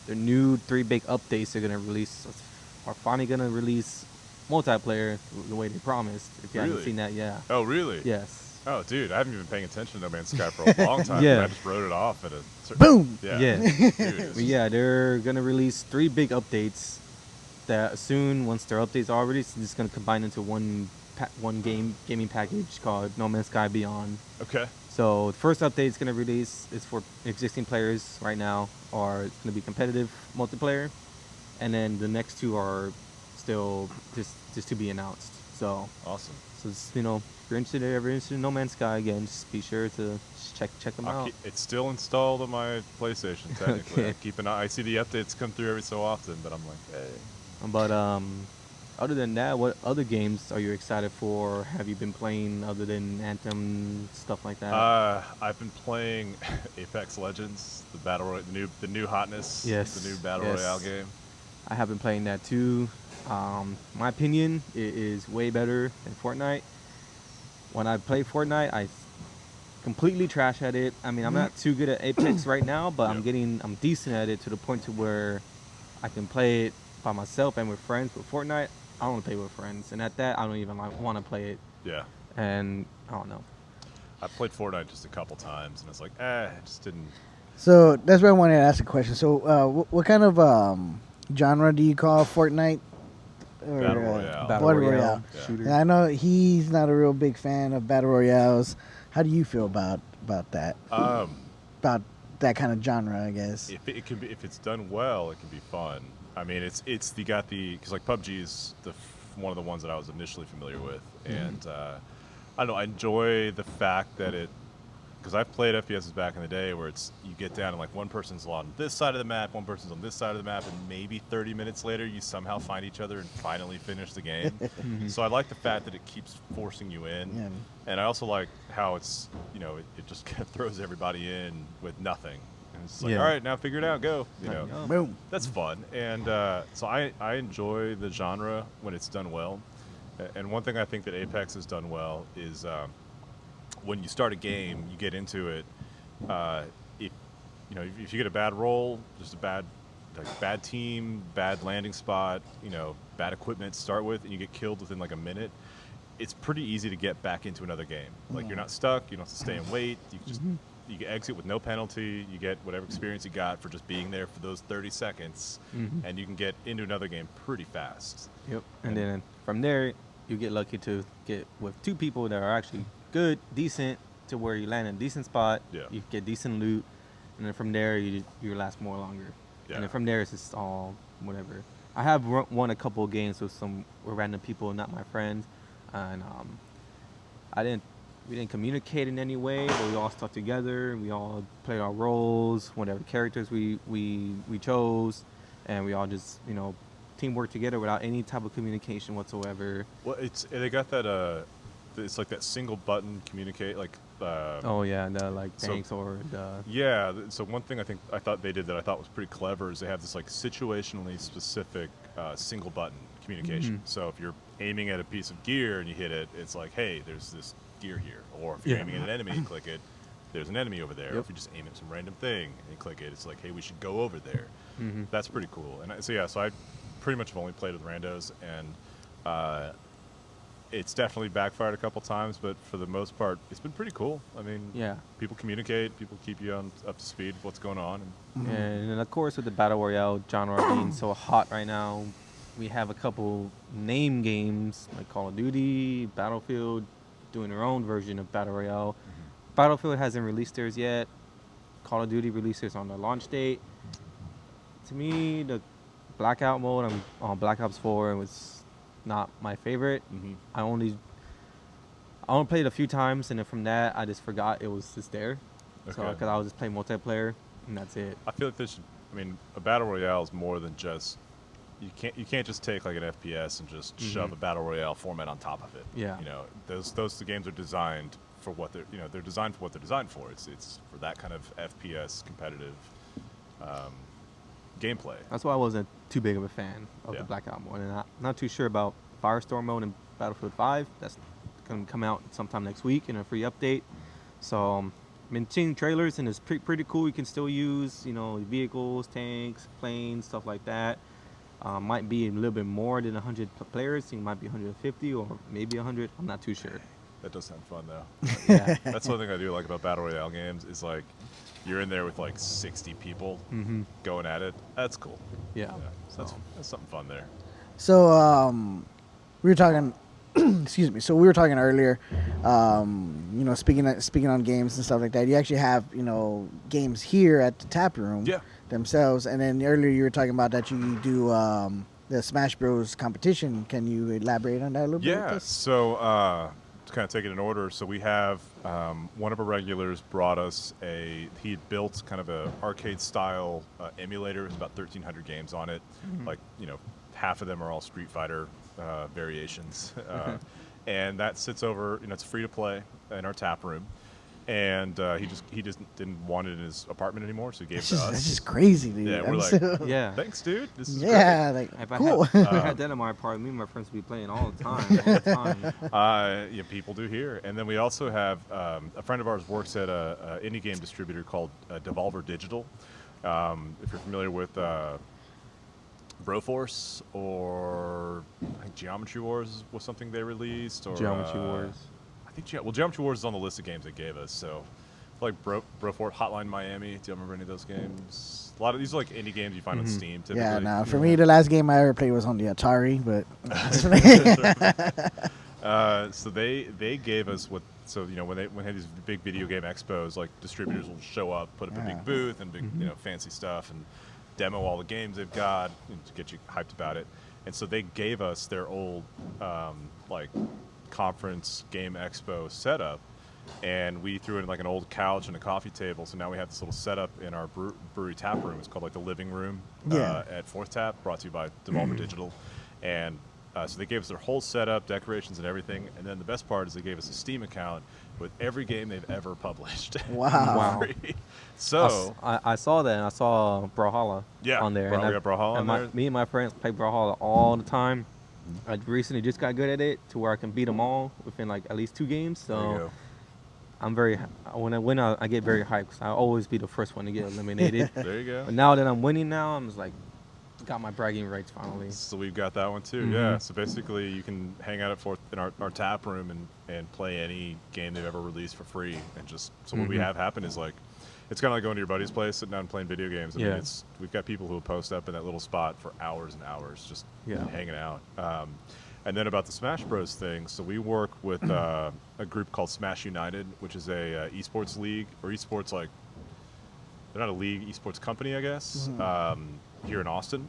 The new 3 big updates are finally going to release multiplayer the way they promised. If you haven't seen that, yeah. Oh, really? Yes. Oh, dude, I haven't even been paying attention to No Man's Sky for a long time. Yeah. I just wrote it off at a certain... Boom! Yeah. Dude, But yeah, they're going to release 3 big updates that soon, once their updates are released, it's going to combine into one gaming package called No Man's Sky Beyond. Okay. So the first update is going to release is for existing players right now, or it's going to be competitive multiplayer, and then the next 2 are still just to be announced. So Awesome. So just, if you're ever interested in No Man's Sky again, just be sure to check them out. It's still installed on my PlayStation technically. Okay. I keep an eye. I see the updates come through every so often, but I'm like, hey. But other than that, what other games are you excited for? Have you been playing other than Anthem, stuff like that? I've been playing Apex Legends, the new hotness. Yes. The new battle royale game. I have been playing that too. My opinion, it is way better than Fortnite. When I play Fortnite, I completely trash at it. I mean, I'm not too good at Apex right now, but I'm decent at it to the point to where I can play it by myself and with friends. With Fortnite, I don't want to play with friends, and at that, I don't even want to play it. Yeah. And I don't know. I played Fortnite just a couple times, and it's like, it just didn't. So that's why I wanted to ask a question. So, what kind of genre do you call Fortnite? Or, Battle Royale. Battle Royale. Yeah. Shooter. And I know he's not a real big fan of Battle Royales. How do you feel about that? About that kind of genre, I guess. If it's done well, it can be fun. I mean, because like PUBG is one of the ones that I was initially familiar with, and I don't know. I enjoy the fact that because I've played FPSs back in the day where you get down and like one person's on this side of the map, one person's on this side of the map, and maybe 30 minutes later you somehow find each other and finally finish the game. So I like the fact that it keeps forcing you in, and I also like how it's it just kind of throws everybody in with nothing. And it's like, all right, now figure it out, go. Boom. That's fun, and so I enjoy the genre when it's done well. And one thing I think that Apex has done well is when you start a game, you get into it. If you get a bad roll, just a bad team, bad landing spot, bad equipment to start with, and you get killed within like a minute, it's pretty easy to get back into another game. Like you're not stuck. You don't have to stay and wait. You can just you can exit with no penalty. You get whatever experience you got for just being there for those 30 seconds, and you can get into another game pretty fast. Yep. And then from there, you get lucky to get with 2 people that are actually good, decent, to where you land in a decent spot. Yeah. You get decent loot, and then from there you last more longer. Yeah. And then from there it's just all whatever. I have won a couple of games with some random people, not my friends, and we didn't communicate in any way, but we all stuck together. We all played our roles, whatever characters we chose, and we all just team work together without any type of communication whatsoever. Well, they got that it's like that single button communicate like. Oh yeah, the like thanks or the. Yeah, so one thing I thought they did that I thought was pretty clever is they have this like situationally specific single button communication. So if you're aiming at a piece of gear and you hit it, it's like, hey, there's this gear here. Or if you're aiming at an enemy, you click it, there's an enemy over there. Or if you just aim at some random thing and you click it, it's like, hey, we should go over there. That's pretty cool. And so I pretty much have only played with randos, and it's definitely backfired a couple times, but for the most part, it's been pretty cool. I mean, people communicate, people keep you up to speed with what's going on. And of course, with the Battle Royale genre being so hot right now, we have a couple name games like Call of Duty, Battlefield, doing their own version of Battle Royale. Battlefield hasn't released theirs yet. Call of Duty released theirs on their launch date. To me, the Blackout mode on Black Ops 4 was not my favorite. I only played it a few times, and then from that I just forgot it was just there. So because I was just playing multiplayer, and that's it. I feel like a battle royale is more than just you can't just take like an FPS and just shove a battle royale format on top of it. Yeah, those games are designed for what they're designed for what they're designed for. It's for that kind of FPS competitive gameplay. That's why I wasn't too big of a fan of the Blackout mode, and I'm not too sure about Firestorm mode in Battlefield 5. That's going to come out sometime next week in a free update. So I've been seeing trailers, and it's pretty cool. You can still use vehicles, tanks, planes, stuff like that. Might be a little bit more than 100 players. It might be 150 or maybe 100. I'm not too sure. That does sound fun though. Yeah, that's one thing I do like about battle royale games is like you're in there with like 60 people going at it. That's cool. Yeah. So that's something fun there. So we were talking. Excuse me. So we were talking earlier. Speaking on games and stuff like that. You actually have games here at the Tap Room themselves. And then earlier you were talking about that you do the Smash Bros competition. Can you elaborate on that a little bit? Yeah. So to kind of take it in order. So we have one of our regulars brought us he built kind of a arcade style emulator. There's about 1,300 games on it. Like half of them are all Street Fighter variations, and that sits over. It's free to play in our tap room, and he just didn't want it in his apartment anymore, so he gave it to us. That's just crazy, dude. Yeah, we're like, thanks, dude. This is great. Like cool. If I had that in my apartment, me and my friends would be playing all the time. People do here, and then we also have a friend of ours works at a indie game distributor called Devolver Digital. If you're familiar with Broforce or I think Geometry Wars was something they released. Or Geometry Wars. I think Geometry Wars is on the list of games they gave us. So like Broforce, Hotline Miami. Do you remember any of those games? A lot of these are like indie games you find on Steam. Typically. Yeah, no. For me, the last game I ever played was on the Atari, but. So they gave us what. So when they had these big video game expos, like distributors will show up, put up a big booth and big fancy stuff and demo all the games they've got to get you hyped about it. And so they gave us their old like conference game expo setup, and we threw in like an old couch and a coffee table. So now we have this little setup in our brewery tap room. It's called like the living room at Fourth Tap, brought to you by Devolver Digital. And so they gave us their whole setup, decorations, and everything. And then the best part is they gave us a Steam account with every game they've ever published. Wow. So I saw that, and I saw Brawlhalla on there. We got Brawlhalla on there. Me and my friends play Brawlhalla all the time. I recently just got good at it to where I can beat them all within like at least 2 games. So I'm when I win, I get very hyped because I always be the first one to get eliminated. There you go. But now that I'm winning I'm just like, got my bragging rights finally. So we've got that one too. Yeah. So basically, you can hang out in our tap room and play any game they've ever released for free. And what we have happen is like, it's kind of like going to your buddy's place, sitting down and playing video games. I mean, we've got people who will post up in that little spot for hours and hours, just hanging out. And then about the Smash Bros thing, so we work with a group called Smash United, which is a esports league or esports like they're not a league, esports company, I guess. Here in Austin,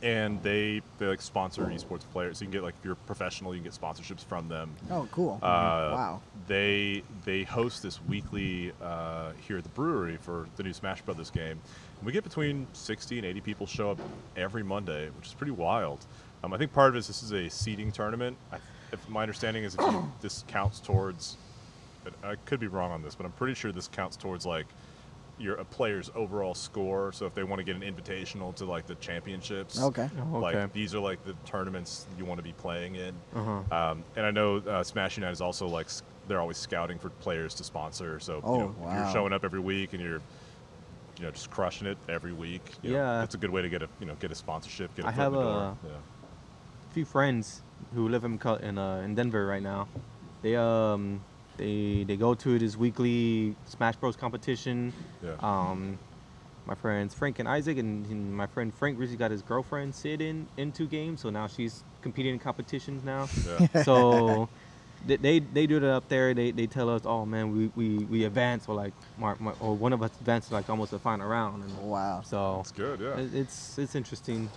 and they like sponsor esports players. So you can get, like, if you're professional, you can get sponsorships from them. Oh, cool. Wow. They host this weekly here at the brewery for the new Smash Brothers game. And we get between 60 and 80 people show up every Monday, which is pretty wild. I think part of it is this is a seeding tournament. If my understanding is this counts towards, I could be wrong on this, but I'm pretty sure this counts towards, like, a player's overall score. So if they want to get an invitational to, like, the championships, like, these are, like, the tournaments you want to be playing in. And I know Smash United is also, like, they're always scouting for players to sponsor. So if you're showing up every week and you're just crushing it every week, that's a good way to get a sponsorship. Get a foot in the door. Few friends who live in Denver right now. They go to this weekly Smash Bros competition. My friends Frank and Isaac, and my friend Frank recently got his girlfriend Sid in 2 games, so now she's competing in competitions now. So they do that up there. They tell us, oh man, we advance, or like or one of us advanced like almost the final round. And wow. So it's good. Yeah. It's interesting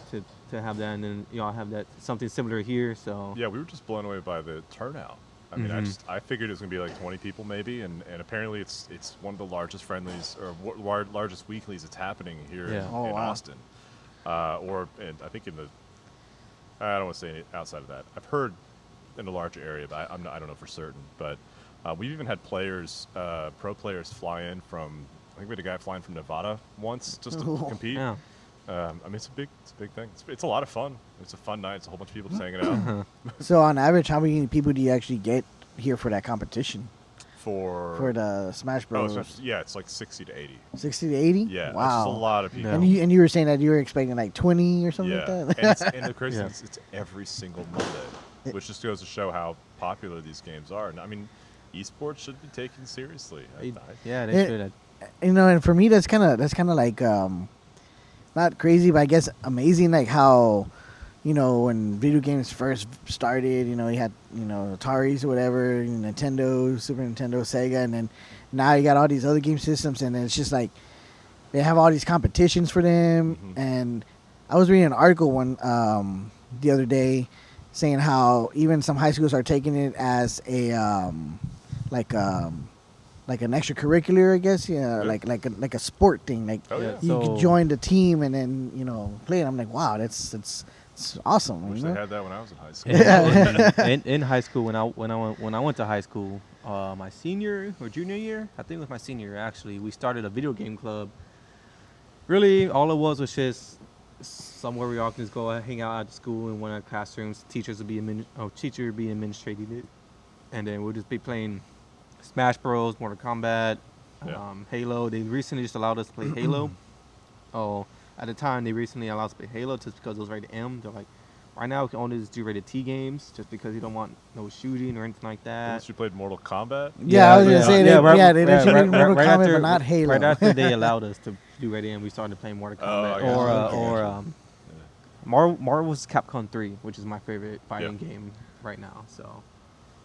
to have that, and then y'all have that something similar here. So yeah, we were just blown away by the turnout. I mean, I figured it was gonna be like 20 people maybe, and apparently it's one of the largest friendlies or largest weeklies that's happening here in Austin, and I think I don't want to say outside of that. I've heard in a larger area, but I don't know for certain. But we've even had players, pro players, fly in from. I think we had a guy flying from Nevada once just to compete. Yeah. I mean, it's a big thing. It's a lot of fun. It's a fun night. It's a whole bunch of people just hanging out. So on average, how many people do you actually get here for that competition? For the Smash Bros. It's like 60 to 80. 60 to 80? Yeah, wow. That's just a lot of people. Yeah. And you were saying that you were expecting like 20 or something like that? And the crazy thing is it's every single Monday, which just goes to show how popular these games are. And I mean, esports should be taken seriously. They should. And for me, that's kind of like not crazy, but I guess amazing, like how, when video games first started, you had, Ataris or whatever, Nintendo, Super Nintendo, Sega, and then now you got all these other game systems, and it's just like they have all these competitions for them. And I was reading an article the other day saying how even some high schools are taking it as a like an extracurricular, I guess, like a sport thing. Like you could join the team and then play it. I'm like, wow, it's awesome. I wish they had that when I was in high school. in high school, when I went to high school, my senior or junior year, I think it was my senior year actually, we started a video game club. Really, all it was just somewhere we all can just go hang out at school in one of the classrooms. Teachers would be administrating it, and then we'll just be playing Smash Bros, Mortal Kombat, Halo. They recently just allowed us to play Halo. At the time, they recently allowed us to play Halo just because it was rated M. They're like, right now we can only just do rated T games just because you don't want no shooting or anything like that. Unless you played Mortal Kombat? Yeah, I was going to say, they let you play Mortal Kombat, but not Halo. Right after they allowed us to do rated M, we started playing Mortal Kombat. Marvel's Capcom 3, which is my favorite fighting game right now. So.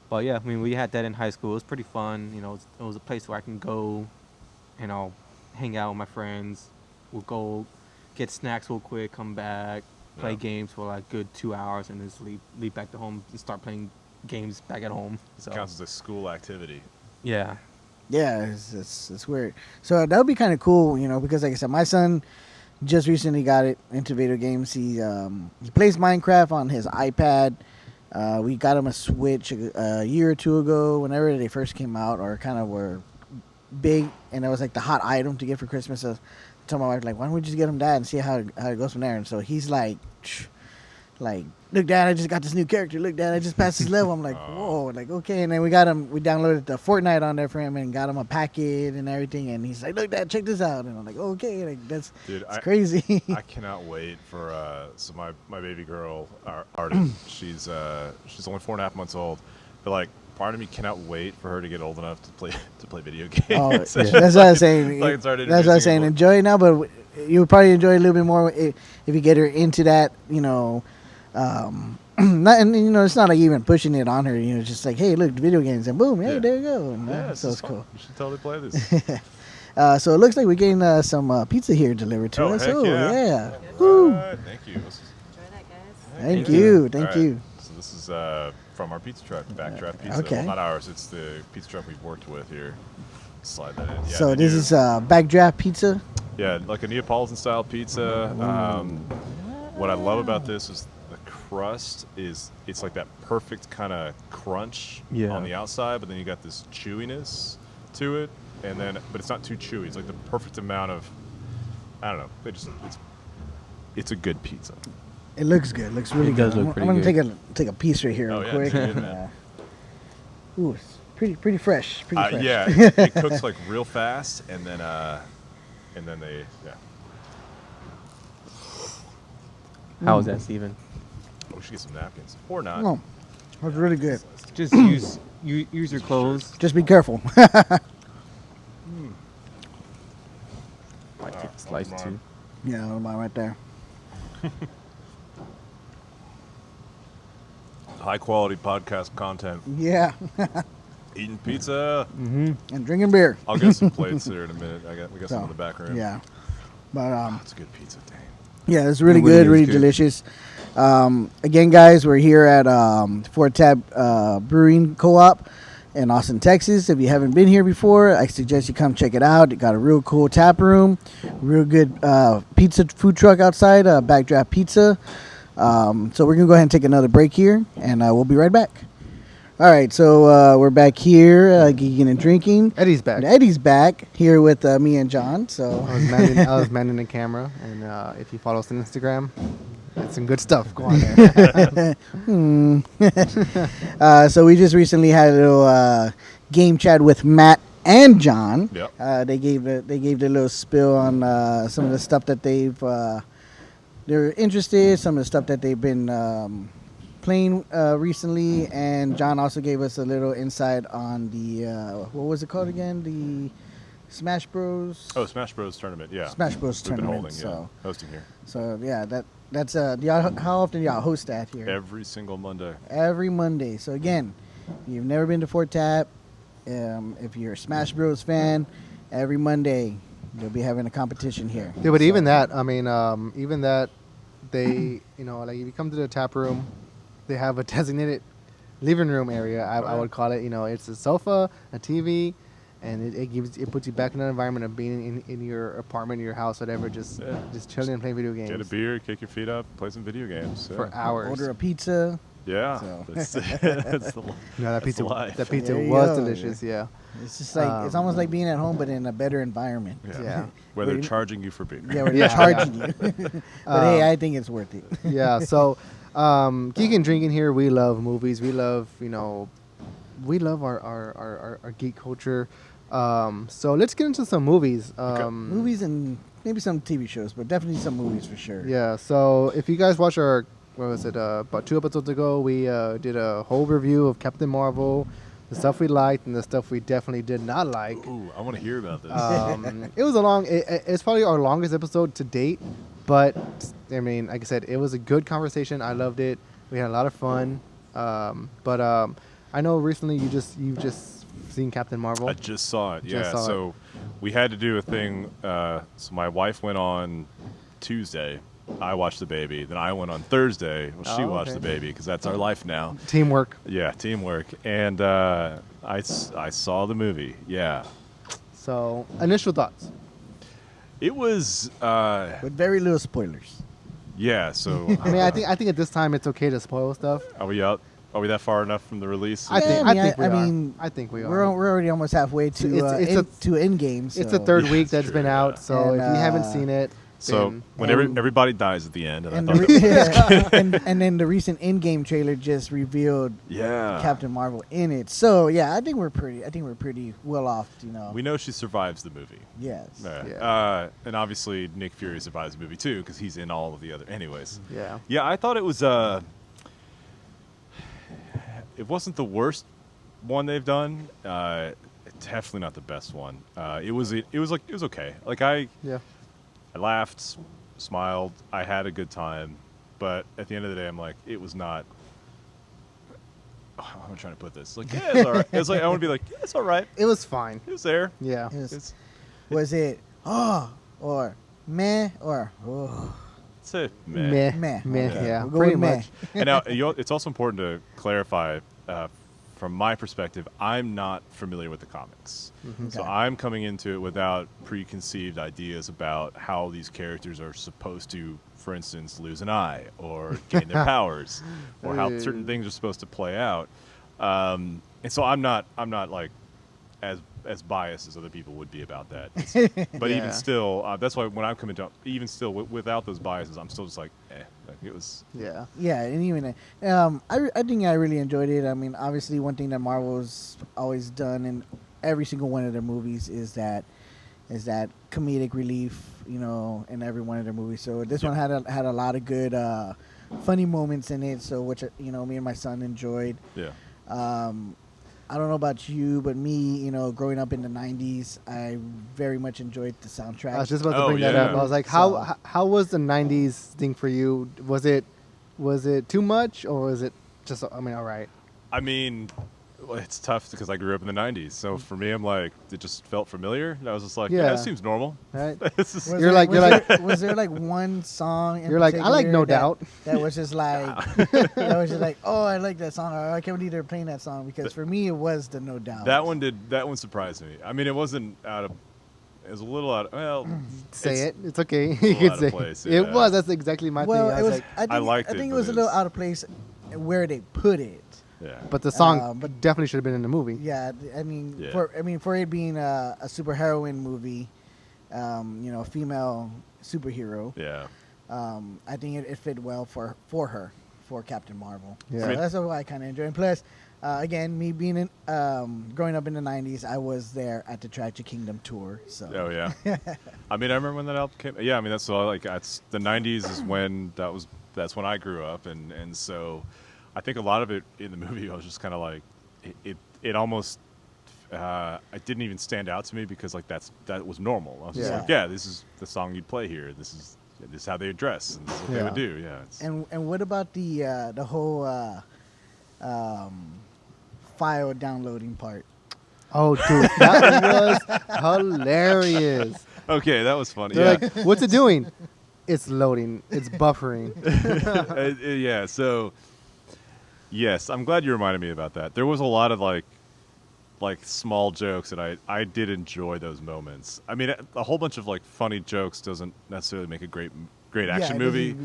But yeah, I mean, we had that in high school. It was pretty fun. It was a place where I can go, hang out with my friends. We'll go get snacks real quick, come back, play games for like good 2 hours, and just leave back to home and start playing games back at home. So. It counts as a school activity. Yeah. Yeah, it's weird. So that would be kind of cool, because like I said, my son just recently got into video games. He plays Minecraft on his iPad. We got him a Switch a year or two ago, whenever they first came out, or kind of were big, and it was like the hot item to get for Christmas. So I told my wife, like, why don't we just get him that and see how it goes from there? And so he's like, look, Dad, I just got this new character. Look, Dad, I just passed this level. I'm like, whoa, like, okay. And then we downloaded the Fortnite on there for him and got him a packet and everything. And he's like, look, Dad, check this out. And I'm like, okay, like that's crazy. I cannot wait for so my baby girl, Arden, she's only 4.5 months old, but like part of me cannot wait for her to get old enough to play video games. That's what I was saying. That's what I was saying. Enjoy it now, but you would probably enjoy it a little bit more if you get her into that, it's not like even pushing it on her, it's just like, hey, look, video games, and boom, hey, there you go. And, so it's cool. You should totally play this. So it looks like we're getting some pizza here delivered to us. Heck yeah. Woo. Thank you. Thank you. All right. You. So this is from our pizza truck, Backdraft Pizza. Okay. Well, not ours. It's the pizza truck we've worked with here. Slide that in. Yeah, So this is Backdraft Pizza. Yeah, like a Neapolitan style pizza. What I love about this is the crust it's like that perfect kind of crunch on the outside, but then you got this chewiness to it, but it's not too chewy. It's like the perfect amount of, I don't know. It's a good pizza. It looks good. It looks really good. Look pretty I'm gonna good. take a piece right here real quick. Good, man. Ooh, it's pretty fresh. Pretty fresh. Yeah, it cooks like real fast, and then they How is that, Steven? we should get some napkins or not. Oh, that's really good. Just use your clothes. Just be careful. Might take a slice too. Yeah, mine right there. High quality podcast content. Yeah, Eating pizza. and drinking beer. I'll get some plates there in a minute. We got some So, in the back room. Yeah, but It's a good pizza. Dang. yeah, it's really It really good, is really good. delicious. Again, guys, we're here at Tap Brewing Co-op in Austin, Texas. If you haven't been here before, I suggest you come check it out. It got a real cool tap room, real good pizza food truck outside, Backdraft Pizza. So we're gonna go ahead and take another break here, and we'll be right back. All right, so we're back here, Geekin and Drinking. Eddie's back. And Eddie's back here with me and John. So I was manning the camera, and if you follow us on Instagram, it's some good stuff. Go on there. So we just recently had a little game chat with Matt and John. Yep. They gave the little spill on some of the stuff that they're interested, some of the stuff that they've been playing recently, and John also gave us a little insight on the what was it called again? The Smash Bros. Oh, Smash Bros. Tournament. Yeah. Smash Bros. We've been Tournament. holding, hosting here So yeah, that's how often y'all host that here? every single Monday. Every Monday. So again, if you've never been to Fort Tap, if you're a Smash Bros. Fan, every Monday you'll be having a competition here. Yeah, but So- even that, I mean, even that, they, like if you come to the tap room, they have a designated living room area. I would call it. It's a sofa, a TV, and it puts you back in that environment of being in your apartment, your house, whatever, just chilling and playing video games. Get a beer, kick your feet up, play some video games. Yeah. for hours. Order a pizza. Yeah. So. That's the, No, that's the life. that pizza There you was go. delicious. Yeah. It's just like it's almost like being at home, but in a better environment. Yeah. Where they're charging you for beer. Yeah, where Yeah. they're charging you. But hey, I think it's worth it. Yeah. So, Geekin Drinkin here. We love movies. We love we love our geek culture. So let's get into some movies. Movies and maybe some TV shows, but definitely some movies for sure. Yeah. So if you guys watch our, what was it? About 2 episodes ago, we did a whole review of Captain Marvel, the stuff we liked and the stuff we definitely did not like. Ooh, I want to hear about this. It was it's probably our longest episode to date, but I mean, like I said, it was a good conversation. I loved it. We had a lot of fun. But I know recently you've just seen Captain Marvel. I just saw it. Just Yeah. saw it. So we had to do a thing. So my wife went on Tuesday. I watched the baby. Then I went on Thursday. Well, she watched okay. the baby because that's our life now. Teamwork. Yeah, teamwork. And I saw the movie. Yeah. So initial thoughts. It was. With very little spoilers. Yeah. So I mean, I think at this time it's okay to spoil stuff. are we out? Are we that far enough from the release? I think we I are. mean, I think we We're are. already almost halfway to It's to Endgame. It's the so- third Yeah, week it's that's true, been yeah. out, so And, if you haven't seen it, So then when and- everybody dies at the end, and And, I the thought, and then the recent Endgame trailer just revealed yeah, Captain Marvel in it. So yeah, I think we're pretty well off. we know she survives the movie. Yes. Yeah. And obviously Nick Fury survives the movie too because he's in all of the other. Anyways, yeah. yeah, I thought it was. It wasn't the worst one they've done. Definitely not the best one. It was okay. Like Yeah. I laughed, smiled, I had a good time, but at the end of the day, I'm like, it was not. How am I trying to put this? Like, yeah, it's all right. It's like I want to be like, yeah, it's all right. It was fine. It was there. Yeah. Yes. It's, Was it or meh or oh? say meh. Meh. Okay. Yeah, We'll go pretty with meh. much. And now it's also important to clarify, from my perspective, I'm not familiar with the comics. So Okay. I'm coming into it without preconceived ideas about how these characters are supposed to, for instance, lose an eye or gain their powers, or how certain things are supposed to play out. And so I'm not like as biased as other people would be about that. But even still, that's why when I'm coming to, even still without those biases, I'm still just like, like it was. Yeah. Yeah, and even I think I really enjoyed it. I mean, obviously, one thing that Marvel's always done in every single one of their movies is that comedic relief, in every one of their movies. So this one had a lot of good funny moments in it. So which me and my son enjoyed. Yeah. I don't know about you, but me, growing up in the '90s, I very much enjoyed the soundtrack. I was just about to bring that yeah. up. I was like, So- how was the '90s thing for you? Was it too much, or was it just? I mean, all right. I mean, well, it's tough because I grew up in the '90s. So for me, I'm like, it just felt familiar. And I was just like, yeah, Yeah. it seems normal. Right. This is- Was there like one song? You're like, I like No particular Doubt. That was just like, oh, I like that song. Or I can't believe they're playing that song because for me it was the No Doubt. that one surprised me. I mean, it wasn't out of. It was a little out of. Well, Say it. It's okay. little You can out of say place, it. yeah. It was. That's exactly my Well, thing. I it was was. like, I liked I it, think it but was a it little was- out of place where they put it. yeah. but the song but- definitely should have been in the movie. Yeah, I mean, Yeah. for it being a superheroine movie, a female superhero. Yeah. I think it fit well for her, for Captain Marvel. Yeah. So I mean- that's why I kind of enjoy it. And plus, again, me being in, growing up in the '90s, I was there at the Tragic Kingdom tour. So Oh yeah. I mean, I remember when that album came. Yeah, I mean that's all. Like, that's the '90s is when that's when I grew up, and so I think a lot of it in the movie I was just kind of like it almost. It didn't even stand out to me because like that was normal. I was just Yeah. like, yeah, this is the song you'd play here. This is how they would dress, and this is what they would do. Yeah. And what about the whole file downloading part? Oh, dude, that was hilarious. Okay, that was funny. They're Yeah. like, what's it doing? It's loading. It's buffering. Yeah. So, yes, I'm glad you reminded me about that. There was a lot of like small jokes, and I did enjoy those moments. I mean, a whole bunch of like funny jokes doesn't necessarily make a great action movie,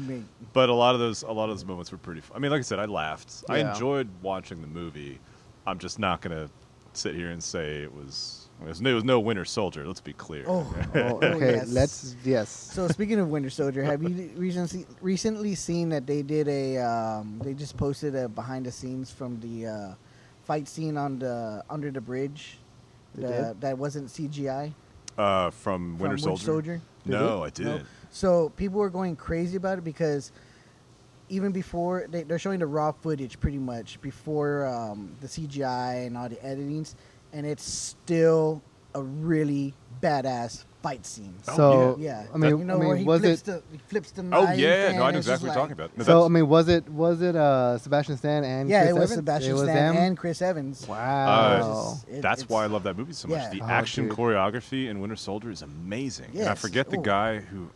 but a lot of those moments were pretty. I mean, like I said, I laughed. I Yeah. enjoyed watching the movie. I'm just not gonna sit here and say it was no Winter Soldier. Let's be clear. Oh, okay. yes. Yes. So speaking of Winter Soldier, have you recently seen that they did they just posted a behind the scenes from the fight scene under the bridge They did? that wasn't CGI From Winter from Soldier. Did No, it? I didn't. No. So people were going crazy about it because even before they're showing the raw footage pretty much before the CGI and all the editings, and it's still a really badass fight scene. So Yeah, I mean, where he was flips it? he flips the Oh knife. yeah, and no, I know it's just exactly what you're talking about. No, So I that's- mean, was it Sebastian Stan and Yeah, Chris it was Evans? Sebastian It was Stan them? and Chris Evans. Wow. That's why I love that movie so much. Yeah. The Oh, action dude. choreography in Winter Soldier is amazing. And I Yes. forget the Ooh. guy who.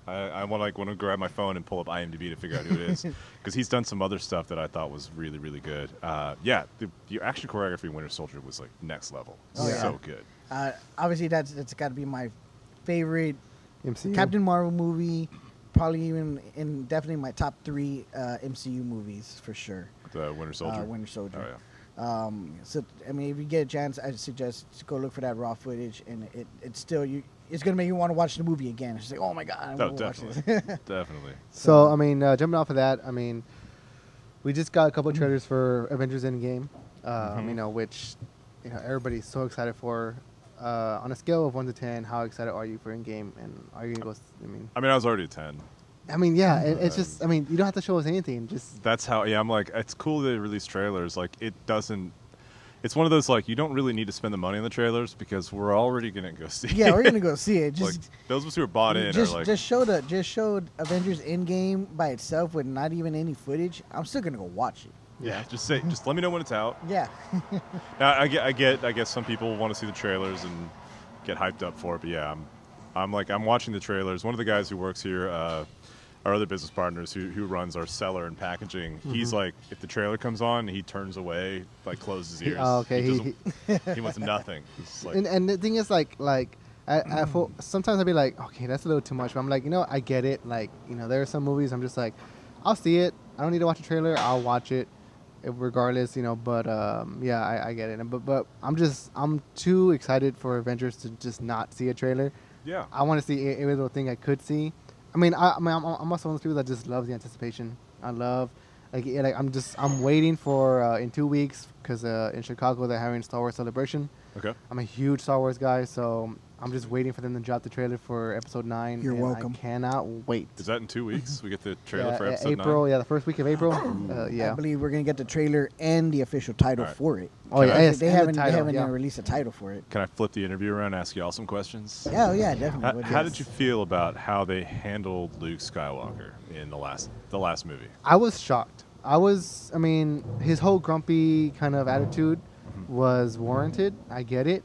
I want to grab my phone and pull up IMDb to figure out who it is because he's done some other stuff that I thought was really really good. Yeah, the action choreography in Winter Soldier was like next level. Oh, yeah. So good. Obviously, that's got to be my favorite MCU. Captain Marvel movie. Probably even definitely my top 3 MCU movies for sure. The Winter Soldier. Winter Soldier. Oh yeah. So I mean, if you get a chance, I suggest to go look for that raw footage, and it's still it's gonna make you want to watch the movie again. It's just like, oh my god, I No, want to watch this. definitely, definitely. So I mean, jumping off of that, I mean, we just got a couple of trailers for Avengers Endgame, which everybody's so excited for. On a scale of 1 to 10, how excited are you for Endgame, and are you gonna go? I mean, I was already a 10. I mean, yeah, it's just. I mean, you don't have to show us anything. Just That's how. Yeah, I'm like, it's cool they release trailers. Like, it doesn't. It's one of those like you don't really need to spend the money on the trailers because we're already gonna go see. Yeah, we're it. gonna go see it. Just like those of us who are bought in are like, just showed Avengers Endgame by itself with not even any footage. I'm still gonna go watch it. yeah, just let me know when it's out. Yeah. Now, I guess some people want to see the trailers and get hyped up for it, but yeah, I'm watching the trailers. One of the guys who works here, our other business partners who runs our cellar and packaging, he's like, if the trailer comes on, he turns away, like closes his ears. Oh, okay. He wants nothing. Like, and the thing is, sometimes I'd be like, okay, that's a little too much. But I'm like, I get it. Like, there are some movies I'm just like, I'll see it. I don't need to watch a trailer. I'll watch it regardless, But yeah, I get it. But I'm too excited for Avengers to just not see a trailer. Yeah. I want to see every little thing I could see. I'm also one of those people that just love the anticipation. I love, I'm waiting for in 2 weeks because in Chicago they're having Star Wars Celebration. Okay. I'm a huge Star Wars guy, so I'm just waiting for them to drop the trailer for Episode 9. You're welcome. I cannot wait. Is that in 2 weeks? We get the trailer for Episode 9? April, yeah, the first week of April. Yeah. I believe we're gonna get the trailer and the official title for it. Oh yeah, yes, they and haven't the title, even released a title for it. Can I flip the interview around and ask you all some questions? Yeah, definitely. How did you feel about how they handled Luke Skywalker in the last movie? I was shocked. His whole grumpy kind of attitude was warranted. I get it.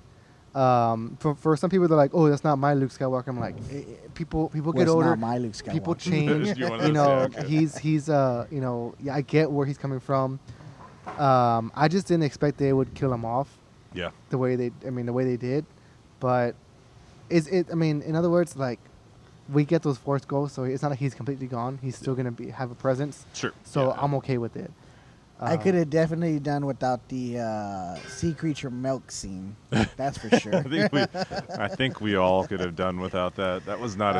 For some people, they're like, "Oh, that's not my Luke Skywalker." I'm like, people get older. Not my Luke Skywalker. People change. He's yeah, I get where he's coming from. I just didn't expect they would kill him off. Yeah. The way they did, but in other words, like, we get those Force ghosts, so it's not like he's completely gone. He's still gonna have a presence. Sure. So yeah. I'm okay with it. I could have definitely done without the sea creature milk scene. That's for sure. I think we all could have done without that. That was not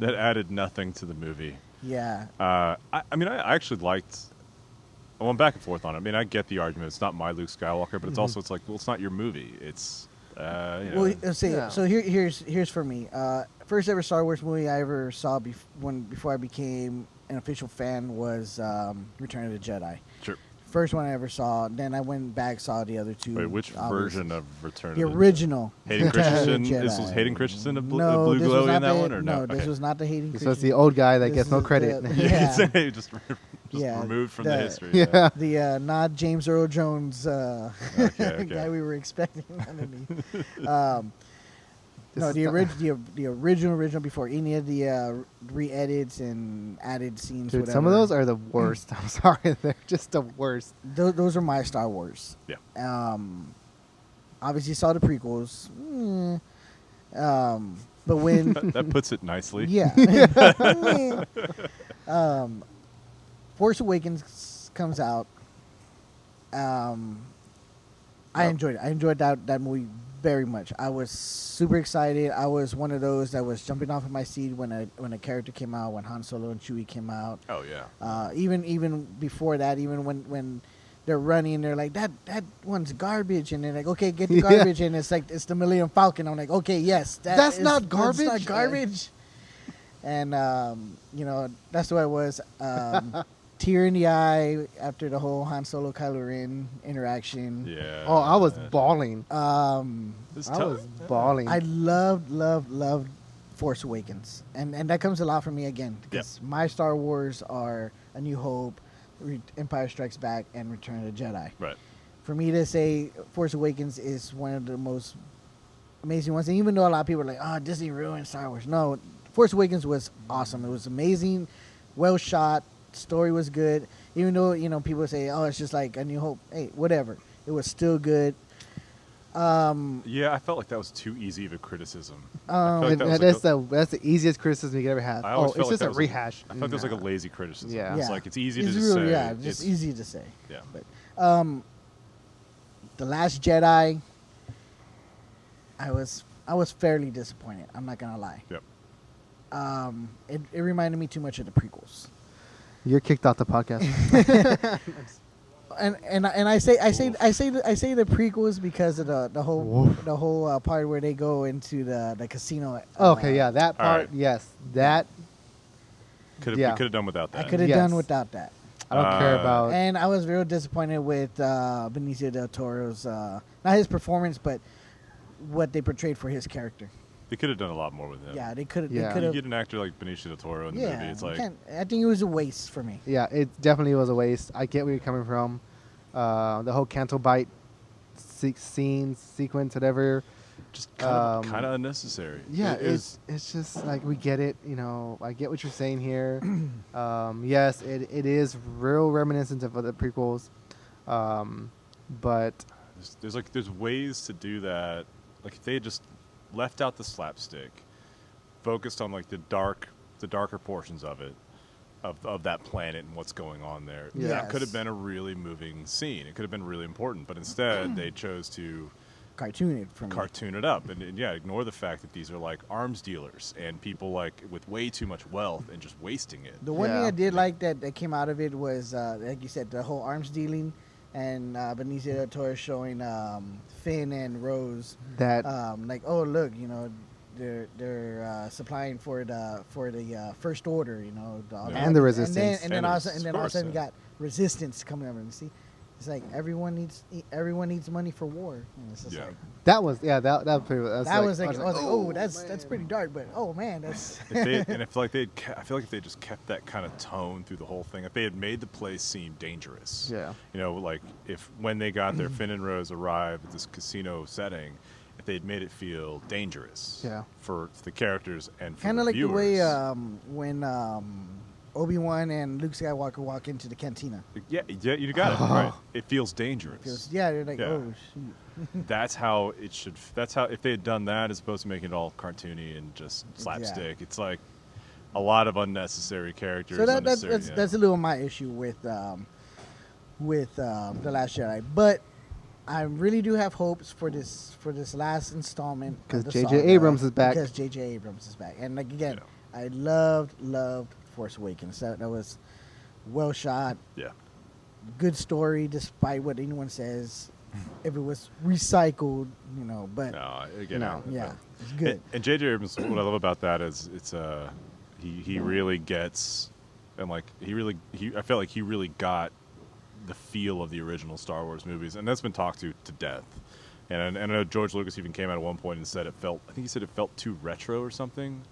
that added nothing to the movie. Yeah. I actually liked. I went back and forth on it. I get the argument. It's not my Luke Skywalker, but it's also it's like, well, it's not your movie. It's Well, let's see. Yeah. So here's for me. First ever Star Wars movie I ever saw before I became an official fan was Return of the Jedi. Sure. First one I ever saw. Then I went back, saw the other two. Wait, which version of Return? The of the original. Hayden Christensen. Jedi. This was Hayden Christensen, blue this was glowy not in that one, or no? no? This was not the Hayden So Christensen. it's the old guy that This gets no is credit. the- just Yeah, removed from the history. Yeah. The not James Earl Jones Okay. guy we were expecting underneath. No, the original before any of the re-edits and added scenes. Dude, whatever. some of those are the worst. I'm sorry, they're just the worst. Those are my Star Wars. Yeah. Obviously saw the prequels. But when that puts it nicely. yeah. Force Awakens comes out. I enjoyed it. I enjoyed that movie very much. I was super excited. I was one of those that was jumping off of my seat when a character came out, when Han Solo and Chewie came out. Oh yeah. Even before that, even when they're running, they're like, that one's garbage, and they're like, okay, get the garbage, and it's like, it's the Millennium Falcon. I'm like, okay, yes, that's not garbage. That's not garbage. And that's the way it was. Tear in the eye after the whole Han Solo Kylo Ren interaction. Yeah. Oh, I was bawling. I was bawling. I loved Force Awakens, and that comes a lot from me again because my Star Wars are A New Hope, Empire Strikes Back, and Return of the Jedi. Right. For me to say Force Awakens is one of the most amazing ones, and even though a lot of people are like, "Oh, Disney ruined Star Wars," no, Force Awakens was awesome. It was amazing, well shot. Story was good, even though people say, "Oh, it's just like A New Hope." Hey, whatever, it was still good. Yeah, I felt like that was too easy of a criticism. That's the easiest criticism you could ever have. It's just a rehash. I felt it was like a lazy criticism. Yeah. It's like it's easy to It's just really, say. yeah, just easy to say. Yeah. But The Last Jedi, I was fairly disappointed. I'm not gonna lie. Yep. It reminded me too much of the prequels. You're kicked off the podcast. And I say the prequels because of the whole part where they go into the casino. Okay, yeah, that part. right. Yes, that. We could have done without I that. could have done without that. I don't care about. And I was real disappointed with Benicio del Toro's not his performance, but what they portrayed for his character. They could have done a lot more with him. Yeah, they could have. Yeah. You get an actor like Benicio del Toro in the movie. It's like I think it was a waste for me. Yeah, it definitely was a waste. I get where you're coming from. The whole Canto Bite sequence, whatever. just kind of unnecessary. Yeah, it's it's just like we get it. I get what you're saying here. Yes, it is real reminiscent of other prequels, but there's ways to do that. Like if they had just left out the slapstick, focused on like the darker portions of it, of that planet and what's going on there. Yes. That could have been a really moving scene. It could have been really important, but instead they chose to cartoon it up and ignore the fact that these are like arms dealers and people like with way too much wealth and just wasting it. The one thing I did like that came out of it was, like you said, the whole arms dealing, and Benicio del Toro showing Finn and Rose that like, oh look, they're supplying for the First Order, and the Resistance, and then all of a sudden you got Resistance coming up, and see, it's like everyone needs money for war. And it's just like that was pretty. I was like, oh, that's pretty dark, but oh man, that's. I feel like if they just kept that kind of tone through the whole thing, if they had made the place seem dangerous, like if when they got there, Finn and Rose arrived at this casino setting, if they had made it feel dangerous, for the characters and for kind of the like viewers. The way when Obi-Wan and Luke Skywalker walk into the cantina. Yeah, you got it right. It feels dangerous. They're like, oh shoot. That's how it should. That's how if they had done that as opposed to making it all cartoony and just slapstick. It's like a lot of unnecessary characters. So that's a little my issue with The Last Jedi, but I really do have hopes for this last installment because J.J. Abrams is back. And like again, I loved Force Awakens. That was well shot. Yeah. Good story, despite what anyone says. If it was recycled, but it's good. And J.J. Abrams, what I love about that is he really gets, and like I felt like he really got the feel of the original Star Wars movies, and that's been talked to death. And I know George Lucas even came out at one point and said it felt too retro or something,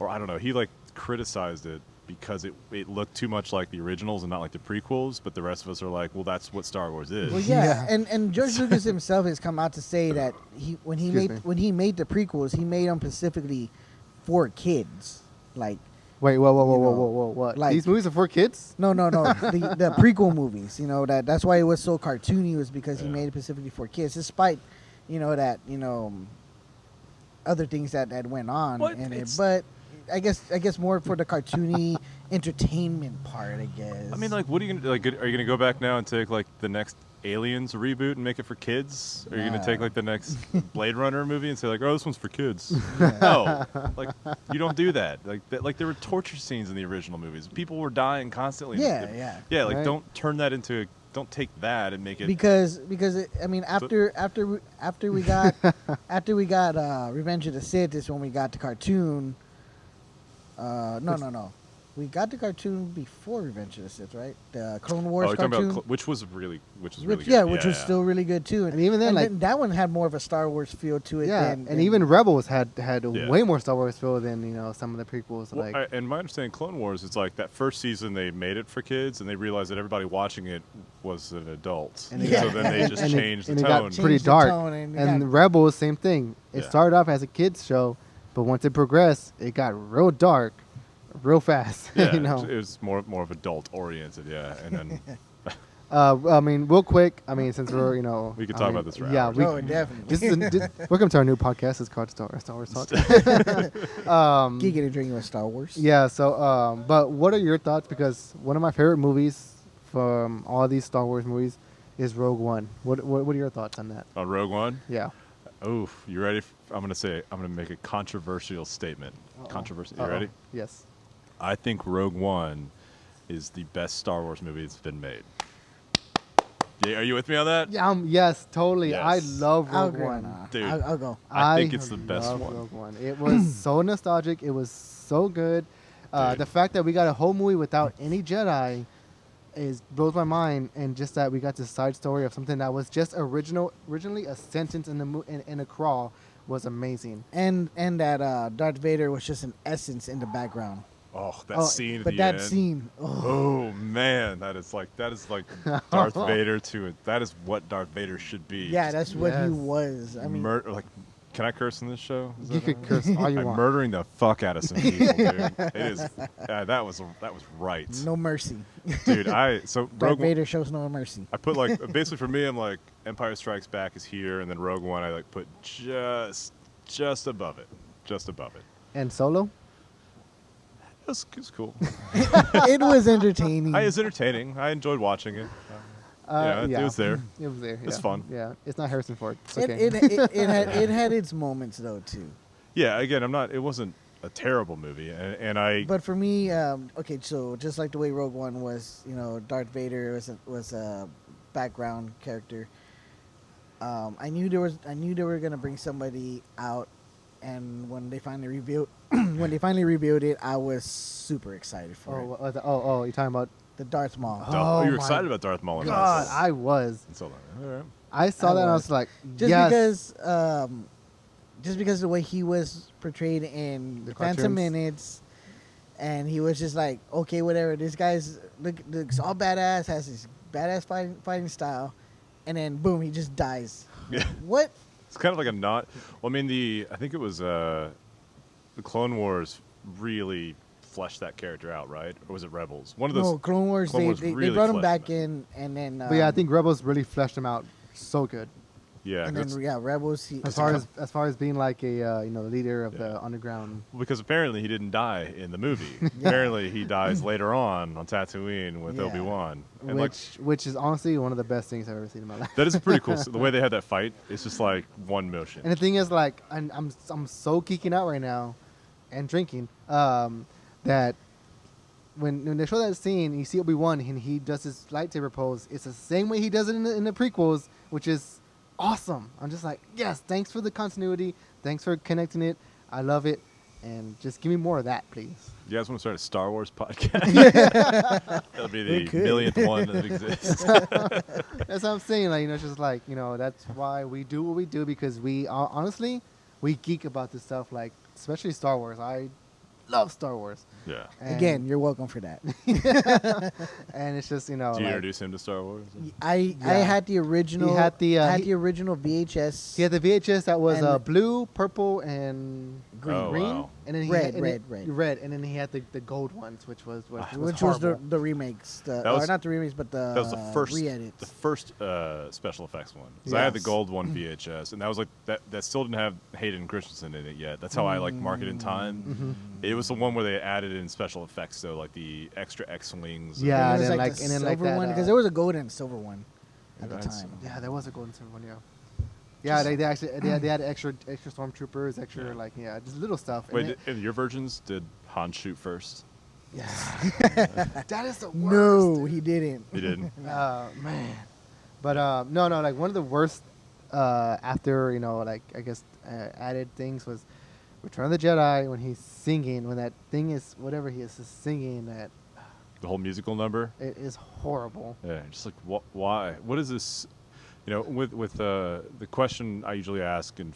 or I don't know. He like criticized it because it looked too much like the originals and not like the prequels, but the rest of us are like, well, that's what Star Wars is. Well, and George Lucas himself has come out to say that when he made the prequels, he made them specifically for kids. Like, wait, whoa, what? Like, these movies are for kids? No. the prequel movies. That's why it was so cartoony, was because he made it specifically for kids, despite other things that went on in it, but. I guess more for the cartoony entertainment part, I guess. I mean, like, what are you gonna like? Are you gonna go back now and take like the next Aliens reboot and make it for kids? Or are you gonna take like the next Blade Runner movie and say like, oh, this one's for kids? No, like you don't do that. Like there were torture scenes in the original movies. People were dying constantly. Yeah. Like right. Don't turn that into. Don't take that and make it because I mean after we got Revenge of the Sith is when we got the cartoon. No. We got the cartoon before Revenge of the Sith, right? The Clone Wars cartoon, which was really good. Yeah, which was still really good too. And even then, that one had more of a Star Wars feel to it. Yeah, and even Rebels had way more Star Wars feel than some of the prequels. Well, and my understanding, Clone Wars, it's like that first season they made it for kids, and they realized that everybody watching it was an adult, so then they just changed the tone. It got pretty dark. And Rebels, same thing. It started off as a kids show, but once it progressed, it got real dark. Real fast, yeah. It was more of adult oriented, and then. I mean, real quick. I mean, since we're we could talk about this right now. Yeah, oh, definitely. Welcome to our new podcast. It's called Star Wars Talk. Geekin Drinkin with Star Wars. Yeah. So, but what are your thoughts? Because one of my favorite movies from all these Star Wars movies is Rogue One. What are your thoughts on that? On Rogue One? Yeah. Oh, you ready? I'm gonna make a controversial statement. Controversial. You ready? Yes. I think Rogue One is the best Star Wars movie that's been made. Yeah, are you with me on that? Yeah, yes, totally. Yes. I love Rogue One. Dude, I'll go. I think it's the best one. Rogue One. It was so nostalgic. It was so good. The fact that we got a whole movie without any Jedi blows my mind, and just that we got this side story of something that was just originally a sentence in a crawl was amazing. And that Darth Vader was just an essence in the background. Oh, that scene at but the that end. Scene. Oh man, that is like Darth Vader to it. That is what Darth Vader should be. Yeah, that's what he was. I mean, Can I curse in this show? You could curse all you I'm want. murdering the fuck out of some people, dude. It is. That was right. No mercy. Dude, so Darth Rogue One, Vader shows no mercy. I put like basically for me, I'm like Empire Strikes Back is here, and then Rogue One I like put just above it, And Solo? It was cool. It was entertaining. It was entertaining. I enjoyed watching it. It was there. It was there. It's yeah. fun. Yeah, it's not Harrison Ford. It's It, okay. it had its moments though too. Yeah, again, it wasn't a terrible movie, and I. But for me, okay, so just like the way Rogue One was, Darth Vader was a background character. I knew they were gonna bring somebody out, and when they finally revealed it, I was super excited for it. You're talking about The Darth Maul. Oh, you were my excited about Darth Maul. God, I was. All right. I saw that and I was like, Just yes. because of the way he was portrayed in The Phantom cartoons. Minutes, and he was just like, okay, whatever. This guy's looks all badass, has this badass fighting style, and then boom, he just dies. Yeah. What? It's kind of like a not. Well, I mean, I think it was the Clone Wars really fleshed that character out, right? Or was it Rebels? One of those. No, Clone Wars. Clone Wars They really brought him fleshed back him in, and then. But yeah, I think Rebels really fleshed him out so good. Yeah, And then Rebels. As far as being like a leader of the underground. because apparently he didn't die in the movie. Apparently he dies later on Tatooine with Yeah. Obi-Wan. And Which is honestly one of the best things I've ever seen in my life. that is pretty cool. The way they had that fight, it's just like one motion. And the thing is, like, I'm so geeking out right now, and drinking, that when they show that scene, you see Obi-Wan and he does his lightsaber pose. It's the same way he does it in the prequels, which is awesome. I'm just like, yes, thanks for the continuity. Thanks for connecting it. I love it. And just give me more of that, please. You guys want to start a Star Wars podcast? That'll be We the could. millionth one that exists. That's what I'm saying. Like, it's just like, that's why we do what we do, because we honestly, we geek about this stuff, like, especially Star Wars. I love Star Wars. Yeah. And- Again, you're welcome for that. and it's just, Do you introduce him to Star Wars? I had the original. He had the, I had he- the original VHS. He had the VHS that was And- blue, purple, and Green. Oh, wow. and then he Red, had, and red, it- red. and then he had the gold ones, which was which was the horrible. remakes. That was- or not the remakes, but the That was the first, re-edits. the first special effects one. 'Cause I had the Yes. gold one VHS, and that was like that still didn't have Hayden Christensen in it yet. That's how I like mark it in time. Mm-hmm. It was the one where they added in special effects, though, like the extra X-wings. Yeah, And and it was then like like the and then like silver that, one, because there was a gold and silver one at the That's- time. yeah, there was a golden silver one. Yeah, they actually they had extra stormtroopers, extra Yeah. just little stuff. And Wait, it- in your versions, did Han shoot first? that is the worst. No, he didn't. He didn't. Man, but no, like one of the worst after like I guess added things was Return of the Jedi when he's singing, when that thing is whatever he is singing, that The whole musical number. it is horrible. Yeah, just like why? What is this? With the question I usually ask, and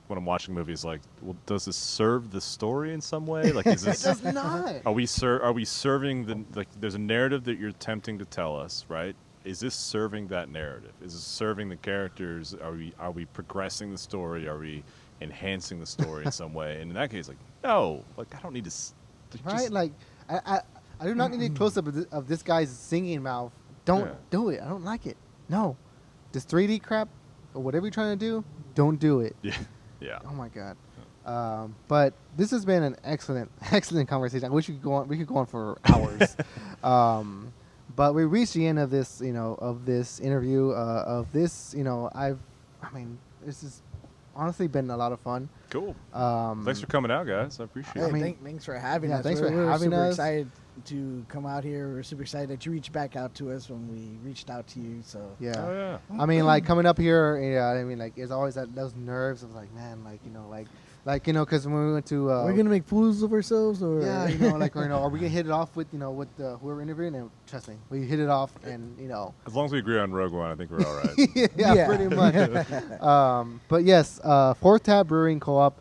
when I'm watching movies, like, well, does this serve the story in some way? Like, is It this? does not. Are we serving the, like? There's a narrative that you're attempting to tell us, right? Is this serving that narrative? Is this serving the characters? Are we progressing the story? Are we enhancing the story in some way? And in that case, like, no, like I don't need to. Right? Like I do not need a close up of this guy's singing mouth. Don't Yeah. do it. I don't like it. No, this 3D crap or whatever you're trying to do, don't do it. Yeah, yeah. Oh my god. But this has been an excellent conversation. I wish we could go on for hours. But we reached the end of this, of this interview, this has honestly been a lot of fun. Cool. Thanks for coming out, guys. I appreciate Hey, it. I mean- thanks for having Yeah, us. thanks for We're having super us. excited to come out here. We're super excited that you reached back out to us when we reached out to you. So Yeah. Oh yeah. I mean, like coming up here, like there's always those nerves of like, man, because when we went to, we're gonna make fools of ourselves, or yeah, like, are we gonna hit it off with, with whoever interviewing? And trust me, we hit it off, and As long as we agree on Rogue One, I think we're all right. yeah, Yeah. pretty much. But yes, Tap Brewing Co-op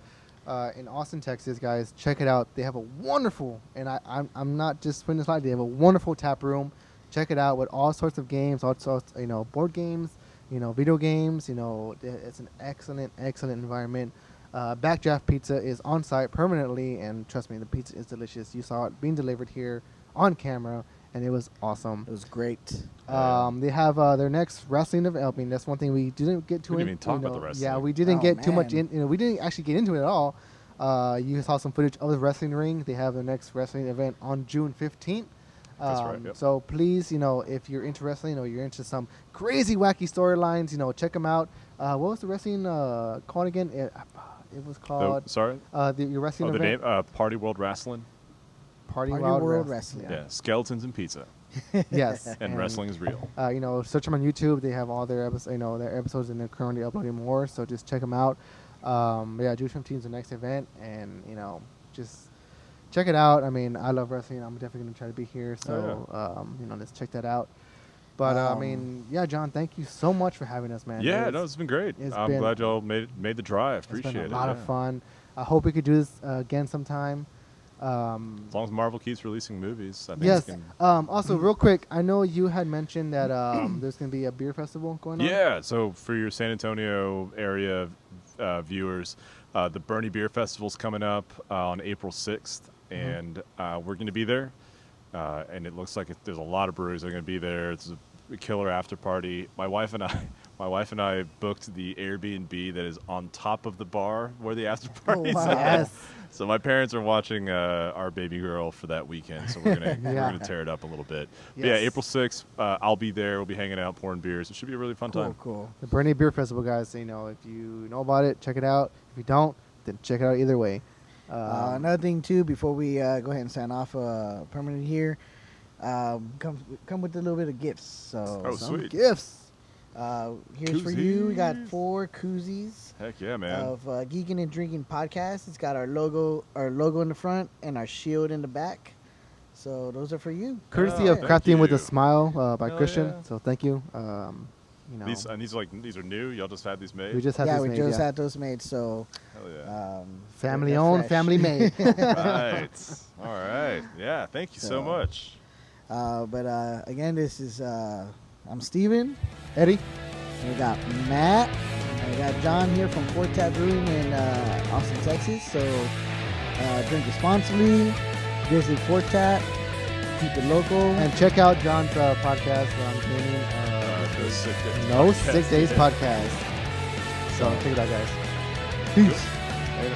in Austin, Texas, guys, check it out. They have a wonderful, and I'm not just putting this light. They have a wonderful tap room. Check it out with all sorts of games, all sorts, board games, video games. It's an excellent environment. Backdraft Pizza is on site permanently, and trust me, the pizza is delicious. You saw it being delivered here on camera, and it was awesome. It was great. They have their next wrestling event. I mean, that's one thing we didn't get to. We didn't even talk about the wrestling. Yeah, we didn't get too much man. in. We didn't actually get into it at all. You saw some footage of the wrestling ring. They have their next wrestling event on June 15th. That's right. Yep. So please, if you're into wrestling, you're into some crazy, wacky storylines, check them out. What was the wrestling called again? It was called. Your wrestling event. The name Party World Wrestling. Party World World Wrestling. Yeah, skeletons and pizza. Yes, and wrestling is real. Search them on YouTube. They have all their episodes. Their episodes, and they're currently uploading more. So just check them out. June 15th is the next event, and just check it out. I mean, I love wrestling. I'm definitely gonna try to be here. So let's check that out. But John, thank you so much for having us, man. Yeah, it's been great. I'm glad y'all made the drive. Appreciate it. It's been a lot of fun. I hope we could do this again sometime. As long as Marvel keeps releasing movies, I think. Yes. Also, real quick, I know you had mentioned that there's going to be a beer festival going on. Yeah. So for your San Antonio area viewers, the Bernie Beer Festival's coming up on April 6th, and we're going to be there. And it looks like there's a lot of breweries that are going to be there. It's a killer after party. My wife and I booked the Airbnb that is on top of the bar where the after party's at. Yes. So my parents are watching our baby girl for that weekend, so we're gonna tear it up a little bit. Yes. But yeah, April 6th, I'll be there. We'll be hanging out, pouring beers. It should be a really fun time. Cool. The Bernie Beer Festival, guys. If you know about it, check it out. If you don't, then check it out either way. Another thing too, before we go ahead and sign off permanent here, come with a little bit of gifts. So some sweet. gifts. Here's for you. We got Koozies. 4 koozies Heck yeah, man. of Geekin Drinkin podcast. It's got our logo in the front and our shield in the back. So those are for you. Courtesy Oh, of thank Crafting with a you. Smile by Hell Christian. yeah. So thank you. These are new. Y'all just had these made. We just had Yeah, this we made, just had those made. So Hell yeah. family they're owned, fresh. family made. Right. All right. Yeah. Thank you so So- much. But again, this is I'm Steven. Eddie. We got Matt. And we got John here from Tap Brewing in Austin, Texas. So drink responsibly. Visit Tap. Keep it local. And check out John's podcast on gaming. The Sick Days No podcast. 6 Days podcast. So check it out, guys. Peace. Later.